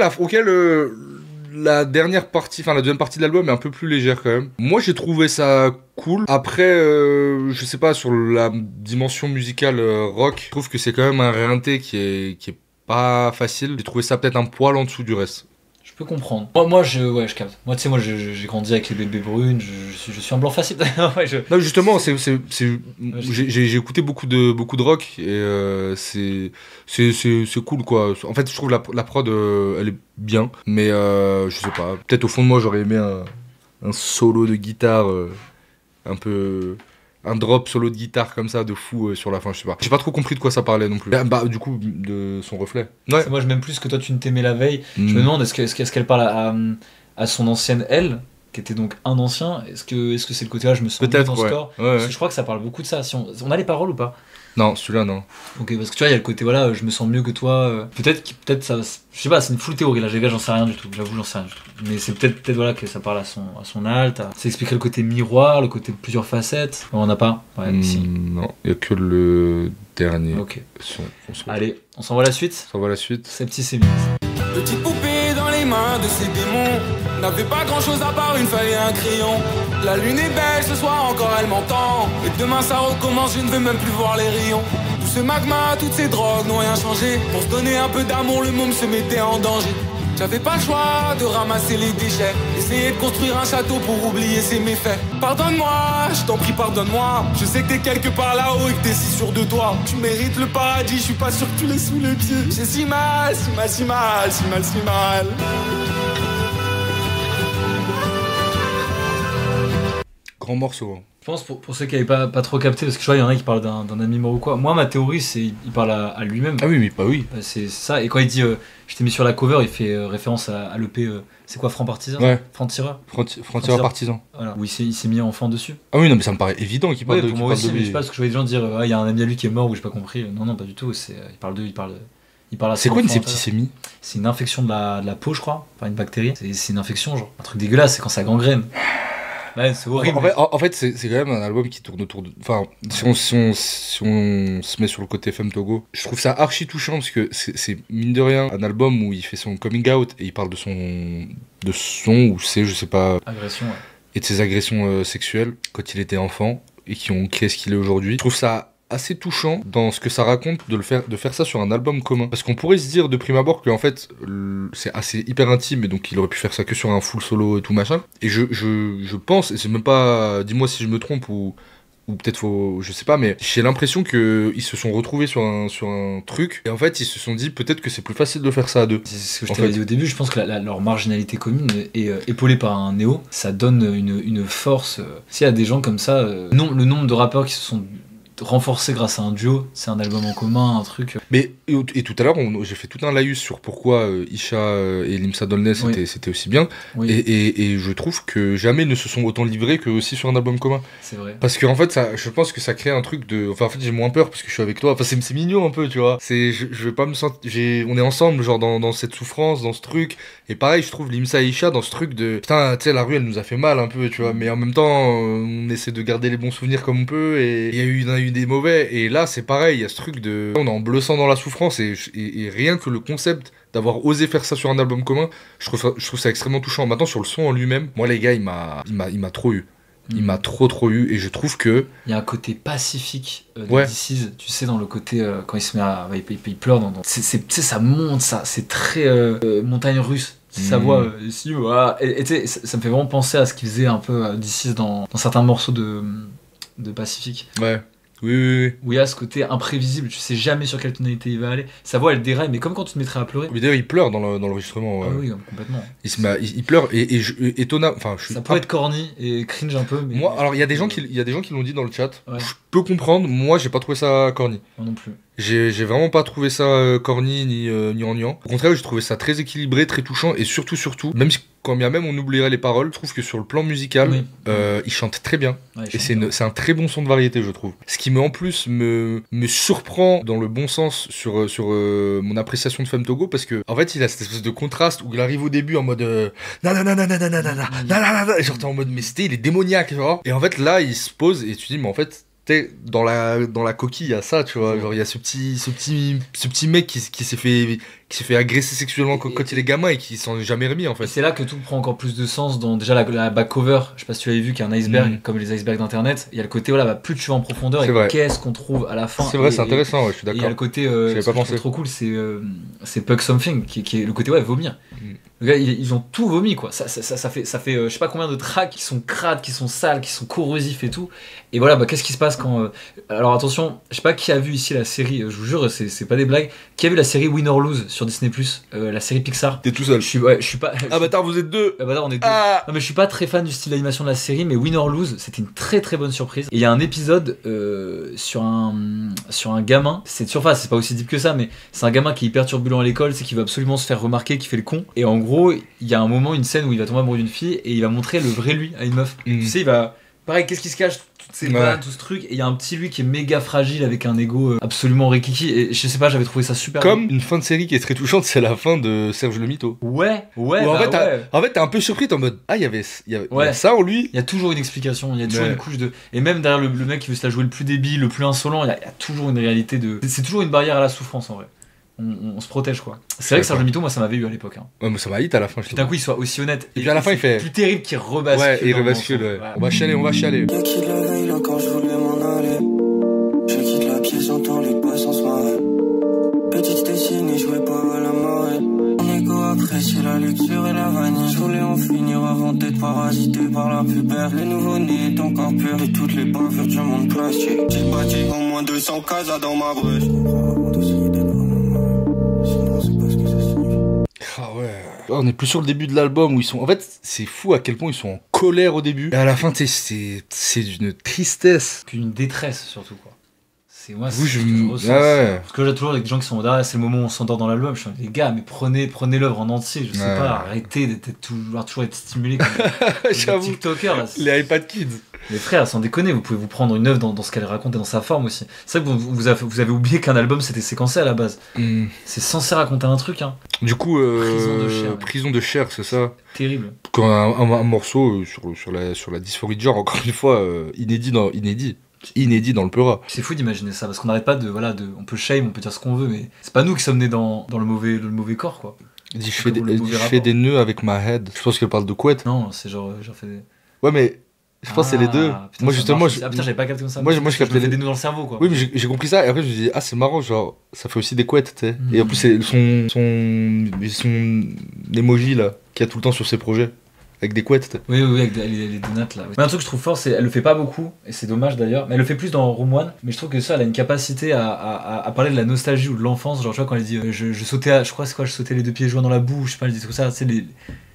la dernière partie, enfin la deuxième partie de l'album est un peu plus légère quand même. Moi j'ai trouvé ça cool. Après, je sais pas, sur la dimension musicale rock, je trouve que c'est quand même un réinté qui est pas facile. J'ai trouvé ça peut-être un poil en dessous du reste. Je peux comprendre. Moi je capte. Moi tu sais, j'ai grandi avec les bébés brunes, je suis un blanc facile. Non justement, j'ai écouté beaucoup de rock et c'est cool quoi. En fait je trouve la prod elle est bien, mais je sais pas. Peut-être au fond de moi j'aurais aimé un solo de guitare un drop solo de guitare comme ça de fou sur la fin, je sais pas. J'ai pas trop compris de quoi ça parlait non plus. Bah du coup de son reflet. Ouais. Moi je m'aime plus que toi tu ne t'aimais la veille. Je me demande est-ce qu'elle parle à son ancienne elle, qui était donc un ancien. Est-ce que c'est le côté là je me sens peut-être dans ce corps. Parce que je crois que ça parle beaucoup de ça. Si on a les paroles ou pas? Non, celui-là non. Ok, parce que tu vois, il y a le côté voilà, je me sens mieux que toi. Peut-être ça, je sais pas, c'est une full théorie là, les gars, j'en sais rien du tout. J'avoue, j'en sais rien du tout. Mais c'est peut-être voilà que ça parle à son alt. Ça expliquerait le côté miroir, le côté de plusieurs facettes. On en a pas. Ouais, si. Non, il y a que le dernier. Ok. Allez, on s'envoie la suite. C'est petit séminaire. Petite poupée dans les mains de ces démons. N'avait pas grand chose à part une feuille et un crayon. La lune est belle, ce soir encore elle m'entend. Et demain ça recommence, je ne veux même plus voir les rayons. Tout ce magma, toutes ces drogues n'ont rien changé. Pour se donner un peu d'amour, le môme se mettait en danger. J'avais pas le choix de ramasser les déchets. Essayer de construire un château pour oublier ses méfaits. Pardonne-moi, je t'en prie pardonne-moi. Je sais que t'es quelque part là-haut et que t'es si sûr de toi. Tu mérites le paradis, je suis pas sûr que tu l'aies sous les pieds. J'ai si mal. Grand morceau. Je pense pour ceux qui n'avaient pas trop capté, parce que je vois, il y en a qui parlent d'un ami mort ou quoi. Moi, ma théorie, c'est il parle à lui-même. Ah oui, mais pas oui. C'est ça. Et quand il dit je t'ai mis sur la cover, il fait référence à l'EP. C'est quoi, Franc Partisan? Ouais. Franc Tireur. Franc-tireur partisan. Voilà. Où il s'est mis enfant dessus. Ah oui, non, mais ça me paraît évident qu'il parle Ouais, de pour moi qu'il aussi, parle de mais lui. je sais pas, parce que je voyais des gens dire il y a un ami à lui qui est mort ou j'ai pas compris. Non, pas du tout. Il parle à C'est son quoi une enfant, septicémie? C'est une infection de la peau, je crois. Enfin, une bactérie. C'est une infection, genre. Un truc dégueulasse, c'est quand ça gangrène. Ouais, c'est horrible. En fait, c'est quand même un album qui tourne autour de. Enfin, si on se met sur le côté Femme Togo, je trouve ça archi touchant parce que c'est mine de rien un album où il fait son coming out et il parle de son ou c'est, je sais pas. Agression, ouais. Et de ses agressions sexuelles quand il était enfant et qui ont créé ce qu'il est aujourd'hui. Je trouve ça assez touchant dans ce que ça raconte de faire ça sur un album commun. Parce qu'on pourrait se dire de prime abord qu'en fait c'est assez hyper intime et donc il aurait pu faire ça que sur un full solo et tout machin. Et je pense, et c'est même pas, dis-moi si je me trompe ou peut-être faut, je sais pas, mais j'ai l'impression qu'ils se sont retrouvés sur un truc et en fait ils se sont dit peut-être que c'est plus facile de faire ça à deux. C'est ce que je t'avais dit au début, je pense que leur marginalité commune et épaulée par un néo, ça donne une force. S'il y a des gens comme ça, le nombre de rappeurs qui se sont renforcés grâce à un duo, c'est un album en commun, un truc. Mais et tout à l'heure j'ai fait tout un laïus sur pourquoi Isha et Limsa Dolnay c'était aussi bien. Oui. Et je trouve que jamais ils ne se sont autant livrés que aussi sur un album commun. C'est vrai. Parce qu'en fait je pense que ça crée un truc de, enfin en fait j'ai moins peur parce que je suis avec toi, enfin c'est mignon un peu, tu vois, je vais pas me sentir, on est ensemble genre dans cette souffrance, dans ce truc. Et pareil je trouve Limsa et Isha dans ce truc de putain, tu sais, la rue elle nous a fait mal un peu, tu vois, mais en même temps on essaie de garder les bons souvenirs comme on peut et il y a eu des mauvais, et là c'est pareil, il y a ce truc de on est en blessant dans la souffrance et rien que le concept d'avoir osé faire ça sur un album commun, je trouve ça extrêmement touchant. Maintenant sur le son en lui-même, moi les gars il m'a trop eu. Il m'a trop eu, et je trouve que il y a un côté pacifique de ouais. DC's, tu sais, dans le côté quand il se met à il pleure ça monte, ça c'est très montagne russe. Sa voix ici, voilà. Et tu sais, ça me fait vraiment penser à ce qu'il faisait un peu DC's dans certains morceaux de Pacifique. Ouais. Oui. Où il y a ce côté imprévisible, tu sais jamais sur quelle tonalité il va aller. Sa voix elle déraille, mais comme quand tu te mettrais à pleurer. Mais d'ailleurs il pleure dans l'enregistrement. Ouais. Ah oui, complètement. Il pleure et étonnant. Enfin, ça pourrait être corny et cringe un peu. Mais moi, alors il y a des gens qui l'ont dit dans le chat. Ouais. Je peux comprendre. Moi, j'ai pas trouvé ça corny. Moi non plus. J'ai vraiment pas trouvé ça corny ni gnangnan. Au contraire, j'ai trouvé ça très équilibré, très touchant et surtout, même si quand bien même on oublierait les paroles, je trouve que sur le plan musical, il chante très bien. Ouais, et c'est un très bon son de variété, je trouve. Ce qui en plus me surprend dans le bon sens sur mon appréciation de Femme Togo, parce que en fait il a cette espèce de contraste où il arrive au début en mode genre t'es en mode mais il est démoniaque, genre. Et en fait là il se pose et tu dis mais en fait dans la coquille il y a ça, tu vois, genre il y a ce petit mec qui s'est fait agresser sexuellement quand il est gamin et qui s'en est jamais remis en fait. Et c'est là que tout prend encore plus de sens dans déjà la back cover, je sais pas si tu l'avais vu, qui est un iceberg comme les icebergs d'internet. Il y a le côté plus tu vas en profondeur et qu'est-ce qu'on trouve à la fin. C'est vrai, c'est intéressant, ouais, je suis d'accord. Et il y a le côté trop cool, c'est Pug Something qui est le côté vomir. Le gars, ils ont tout vomi quoi. Ça fait je sais pas combien de tracks qui sont crades, qui sont sales, qui sont corrosifs et tout. Et voilà, qu'est-ce qui se passe quand alors attention, je sais pas qui a vu ici la série, je vous jure, c'est pas des blagues. Qui a vu la série Win or Lose sur Disney+, la série Pixar? T'es tout seul. Je suis pas. Ah bâtard, vous êtes deux. Ah bâtard, on est deux. Non mais je suis pas très fan du style d'animation de la série, mais Win or Lose, c'était une très très bonne surprise. Et il y a un épisode sur un gamin, c'est de surface, c'est pas aussi deep que ça, mais c'est un gamin qui est hyper turbulent à l'école, c'est qui veut absolument se faire remarquer, qui fait le con. Et en gros, il y a un moment, une scène où il va tomber amoureux d'une fille et il va montrer le vrai lui à une meuf. Tu sais, il va. Pareil, qu'est-ce qui se cache? Toutes ces vannes, tout ce truc. Et il y a un petit lui qui est méga fragile avec un ego absolument rikiki. Et je sais pas, j'avais trouvé ça super. Comme une fin de série qui est très touchante, c'est la fin de Serge le Mytho. Ouais. En fait, t'es un peu surpris, t'es en mode il y avait ça en lui. Il y a toujours une explication, il y a toujours une couche de. Et même derrière le mec qui veut se la jouer le plus débile, le plus insolent, il y a toujours une réalité de. C'est toujours une barrière à la souffrance en vrai. On se protège quoi. C'est vrai que Serge le Mytho, moi ça m'avait eu à l'époque. Ouais, moi ça m'a hit à la fin. D'un coup il soit aussi honnête. Et puis à la fin il fait. Plus terrible qu'il rebascule. Ouais, il rebascule, ouais. On va chialer. Je quitte la veille là quand je voulais m'en aller. Je quitte la pièce, j'entends les passants se marrer. Petite dessinée, je jouais pas à la marée. Mon égo apprécie la luxure et la vanille. Je voulais en finir avant d'être parasité par la pubère. Le nouveau-né est encore pur de toutes les bavures du monde plastique. J'ai bâti au moins 200 casas dans ma brèche. Ah ouais. on est plus sur le début de l'album où ils sont. En fait, c'est fou à quel point ils sont en colère au début. Et à la fin, tu sais, c'est d'une tristesse. Qu'une détresse surtout quoi. C'est moi, Vous, c'est ce que je- je ressens. ouais. Parce que j'ai toujours avec des gens qui sont là, c'est le moment où on s'endort dans l'album. Je suis les gars, mais prenez l'œuvre en entier. Je sais Ouais. pas, arrêtez d'être toujours être stimulé comme J'avoue. TikToker là. Les iPad Kids. Les frères, sans déconner, vous pouvez vous prendre une œuvre dans ce qu'elle raconte et dans sa forme aussi. C'est vrai que vous avez oublié qu'un album c'était séquencé à la base. C'est censé raconter un truc, hein. Du coup, Prison de chair, ouais. Prison de chair, c'est ça. Terrible. Quand un morceau sur la dysphorie de genre, encore une fois, inédit dans le Peura. C'est fou d'imaginer ça, parce qu'on n'arrête pas on peut shame, on peut dire ce qu'on veut, mais c'est pas nous qui sommes nés dans le mauvais corps, quoi. Il dit, je Comme le mauvais fais rapport. des nœuds avec ma head. Je pense qu'elle parle de couette. Non, c'est genre fait des... Ouais, mais je pense que c'est les deux. Putain, Moi, ça justement, marche. Ah putain, j'avais pas capté comme ça. moi, je captais me les- fais des nœuds dans le cerveau, quoi. oui, mais j'ai compris ça. Et après, je me dis, ah, c'est marrant, genre, ça fait aussi des couettes, tu sais. Mhm. Et en plus, c'est son emoji, là, qu'il y a tout le temps sur ses projets. Avec des couettes, tu sais. Oui, avec les donuts là. Mais un truc que je trouve fort, c'est elle le fait pas beaucoup, et c'est dommage d'ailleurs, mais elle le fait plus dans Room One. Mais je trouve que ça, elle a une capacité à parler de la nostalgie ou de l'enfance. Genre, tu vois, quand elle dit je sautais, je crois, c'est quoi, je sautais les deux pieds joints dans la boue, je sais pas, elle dit tout ça, tu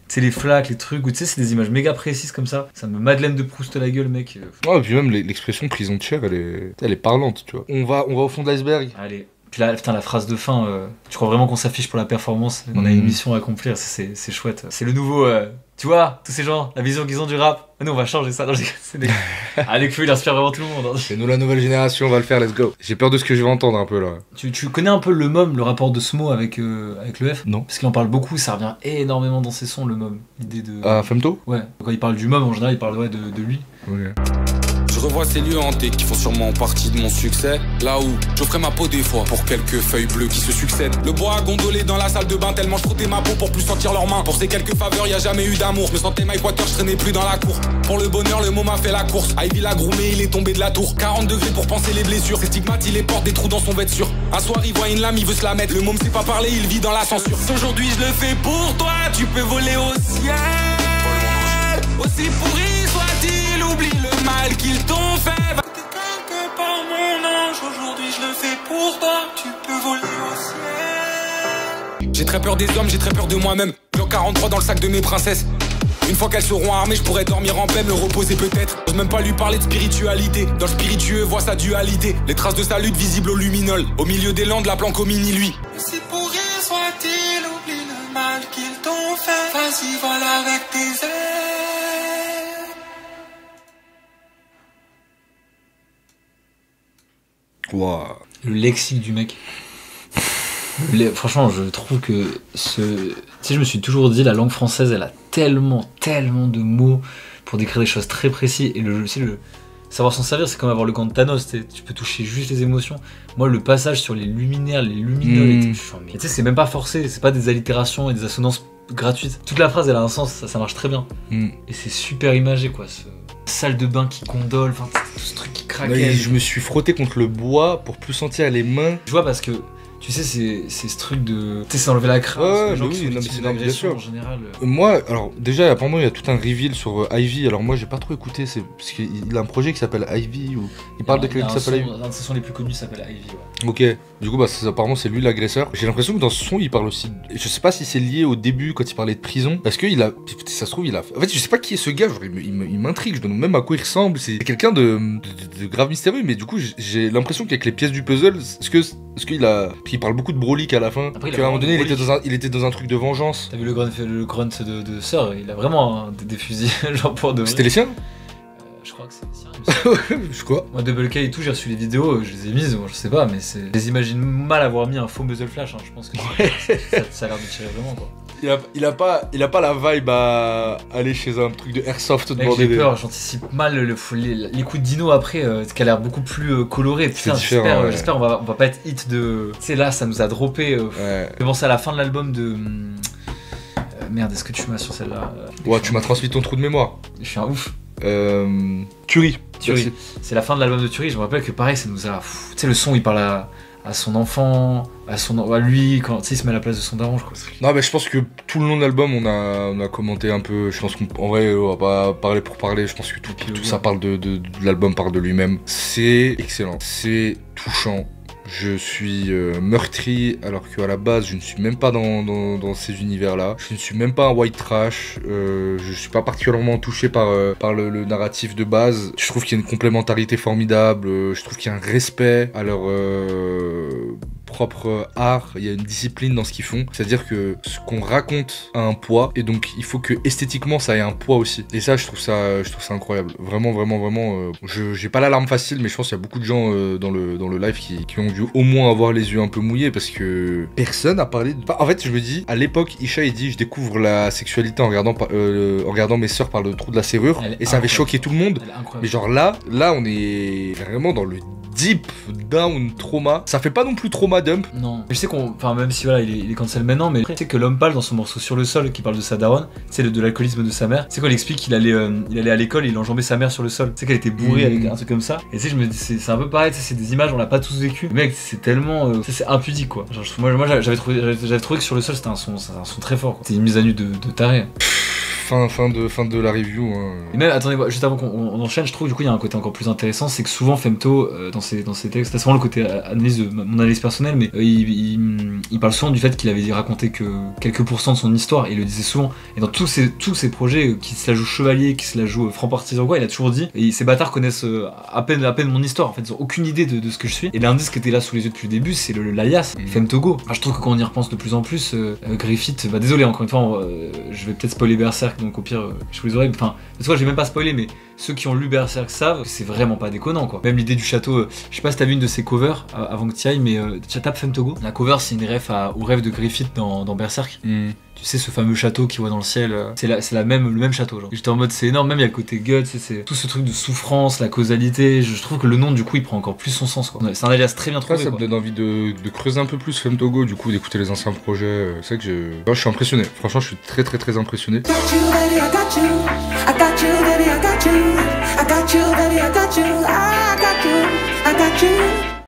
sais, les flaques, les trucs, ou tu sais, c'est des images méga précises comme ça. Ça me Madeleine de Proust la gueule, mec. Ouais, et puis même l'expression prison de chair, elle est parlante, tu vois. On va au fond de l'iceberg. Allez. Puis là, putain, la phrase de fin, tu crois vraiment qu'on s'affiche pour la performance? On a une mission à accomplir, c'est chouette. C'est le nouveau, tu vois, tous ces gens, la vision qu'ils ont du rap. Nous, on va changer ça. Non, Alec Feu, il inspire vraiment tout le monde. Hein. C'est nous la nouvelle génération, on va le faire, let's go. J'ai peur de ce que je vais entendre un peu là. Tu connais un peu le MOM, le rapport de Smo avec le F? Non. Parce qu'il en parle beaucoup, ça revient énormément dans ses sons, le MOM. L'idée de. Ah, Femto? Ouais, quand il parle du MOM, en général, il parle de lui. Ok. Je revois ces lieux hantés qui font sûrement partie de mon succès. Là où j'offrais ma peau des fois pour quelques feuilles bleues qui se succèdent. Le bois a gondolé dans la salle de bain tellement je frottais ma peau pour plus sentir leurs mains. Pour ces quelques faveurs, y a jamais eu d'amour. Je me sentais Mike Water, je traînais plus dans la cour. Pour le bonheur, le mot m'a fait la course. Ivy l'a groomé, il est tombé de la tour. 40 degrés pour penser les blessures. Ses stigmates, il les porte des trous dans son vêture. Un soir, il voit une lame, il veut se la mettre. Le môme sait pas parler, il vit dans la censure. Aujourd'hui, je le fais pour toi, tu peux voler au ciel. Aussi pourri soit-il, oublie le mal qu'ils t'ont fait. Que par mon ange, aujourd'hui je le fais pour toi, tu peux voler au ciel. J'ai très peur des hommes, j'ai très peur de moi-même. Glock 43 dans le sac de mes princesses. Une fois qu'elles seront armées, je pourrais dormir en paix, me reposer peut-être. J'ose même pas lui parler de spiritualité. Dans le spiritueux, vois sa dualité. Les traces de sa lutte visibles au luminol. Au milieu des landes, la planque au mini lui. Aussi pourri soit-il, oublie le mal qu'ils t'ont fait. Vas-y, voilà avec tes ailes. Wow. Le lexique du mec. Franchement, je trouve que tu sais, je me suis toujours dit, la langue française, elle a tellement de mots pour décrire des choses très précises. Et le savoir s'en servir, c'est comme avoir le gant de Thanos. Tu peux toucher juste les émotions. Moi, le passage sur les luminaires, les luminoles, et tu sais, c'est même pas forcé. C'est pas des allitérations et des assonances gratuites. Toute la phrase, elle a un sens. Ça marche très bien. Et c'est super imagé, quoi. Salle de bain qui gondole, enfin, tout ce truc qui craque. Ouais, je me suis frotté contre le bois pour plus sentir les mains. Je vois parce que tu sais, c'est ce truc de. Tu sais, c'est enlever la crasse. Ouais, les gens bah qui oui, sont non, mais victimes c'est normal, bien d'agression, sûr. en général. Moi, alors déjà, apparemment, il y a tout un reveal sur Ivy. Alors moi, j'ai pas trop écouté, c'est parce qu'il a un projet qui s'appelle Ivy ou il parle de quelqu'un qui s'appelle Ivy. Un de ses sons les plus connus s'appelle Ivy. Ouais. Ok, du coup, bah, apparemment, c'est lui l'agresseur. J'ai l'impression que dans ce son, il parle aussi. Je sais pas si c'est lié au début quand il parlait de prison. Parce que ça se trouve, il a. En fait, je sais pas qui est ce gars, genre, il m'intrigue, je me demande même à quoi il ressemble. C'est quelqu'un de grave mystérieux, mais du coup, j'ai l'impression qu'avec les pièces du puzzle, est-ce qu'il a. Puis il parle beaucoup de Brolic à la fin. Après, Qu'à un moment donné, il était dans un truc de vengeance. T'as vu le grunt de Sœur, il a vraiment des fusils, genre pour de vrai. C'était les siens Je crois que c'est les siens. Je crois. Moi, Double K et tout, j'ai reçu les vidéos, je les ai mises, bon, je sais pas, mais je les imagine mal avoir mis un faux muzzle flash, hein. Je pense que ça a l'air de tirer vraiment, quoi. Il a pas la vibe à aller chez un truc de airsoft Mec, demander j'ai des. peur, j'anticipe mal les coups de dino après, qui a l'air beaucoup plus coloré. Putain, différent, ouais. j'espère on va pas être hit de. Tu sais, là, ça nous a droppé. Ouais. Je pense à la fin de l'album de. Merde, est-ce que tu m'as sur celle-là? Ouais, tu m'as transmis ton trou de mémoire. Je suis un ouf. Thury. Thury. C'est la fin de l'album de Thury, je me rappelle que pareil, ça nous a. Tu sais, le son, il parle à son enfant, à lui, quand il se met à la place de son daron, je crois. Non, mais je pense que tout le long de l'album, on a commenté un peu. Je pense qu'en vrai, on va pas parler pour parler. Je pense que tout ça parle de l'album, parle de lui-même. C'est excellent, c'est touchant. Je suis meurtri alors qu'à la base je ne suis même pas dans ces univers-là. Je ne suis même pas un white trash. Je suis pas particulièrement touché par le narratif de base. Je trouve qu'il y a une complémentarité formidable. Je trouve qu'il y a un respect à leur propre art. Il y a une discipline dans ce qu'ils font. C'est-à-dire que ce qu'on raconte a un poids et donc il faut que esthétiquement ça ait un poids aussi. Et ça, je trouve ça incroyable. Vraiment. J'ai pas l'alarme facile, mais je pense qu'il y a beaucoup de gens dans le live qui ont dû au moins avoir les yeux un peu mouillés parce que personne a parlé de... Enfin, en fait, je me dis, à l'époque, Isha, il dit, je découvre la sexualité en regardant mes sœurs par le trou de la serrure. Et ça avait choqué tout le monde. Mais genre là, on est vraiment dans le deep down trauma. Ça fait pas non plus trauma dump. Non. Mais je sais qu'on. Enfin, même si voilà, il est cancel maintenant, mais tu sais que l'homme pâle dans son morceau Sur le sol qui parle de sa daronne, c'est de l'alcoolisme de sa mère. Tu sais quand il explique qu'il allait à l'école et il enjambait sa mère sur le sol. Tu sais qu'elle était bourrée avec un truc comme ça. Et tu sais, je me dis, c'est un peu pareil, c'est des images, on l'a pas tous vécu. Mec, c'est tellement. C'est impudique quoi. Genre, moi j'avais trouvé que Sur le sol c'était un son très fort. C'était une mise à nu de taré. Fin de la review. Et même, attendez, juste avant qu'on enchaîne, je trouve du coup il y a un côté encore plus intéressant, c'est que souvent Femto, dans ses textes, c'est vraiment le côté analyse de mon analyse personnelle, mais il parle souvent du fait qu'il avait raconté que quelques pourcents de son histoire, et il le disait souvent, et dans tous ses projets, qui se la joue chevalier, qui se la joue franc partisan quoi, il a toujours dit, et ces bâtards connaissent à peine mon histoire, en fait, ils ont aucune idée de ce que je suis, et l'indice qui était là sous les yeux depuis le début, c'est l'alias, Femtogo. Enfin, je trouve que quand on y repense de plus en plus, Griffith, désolé encore une fois, je vais peut-être spoiler Berserk, donc au pire je vous les oreilles, enfin parce que j'ai même pas spoilé, mais ceux qui ont lu Berserk savent que c'est vraiment pas déconnant quoi. Même l'idée du château, je sais pas si t'as vu une de ses covers avant que tu ailles, mais tu tapes Femtogo. La cover c'est une ref au rêve de Griffith dans Berserk. Tu sais ce fameux château qu'il voit dans le ciel, c'est le même château genre. J'étais en mode c'est énorme, même il y a le côté gut, c'est tout ce truc de souffrance, la causalité, je trouve que le nom du coup il prend encore plus son sens quoi. C'est un alias très bien trouvé. Ça me donne envie de creuser un peu plus Femtogo, du coup d'écouter les anciens projets, c'est vrai que je suis impressionné, franchement je suis très impressionné. I got you.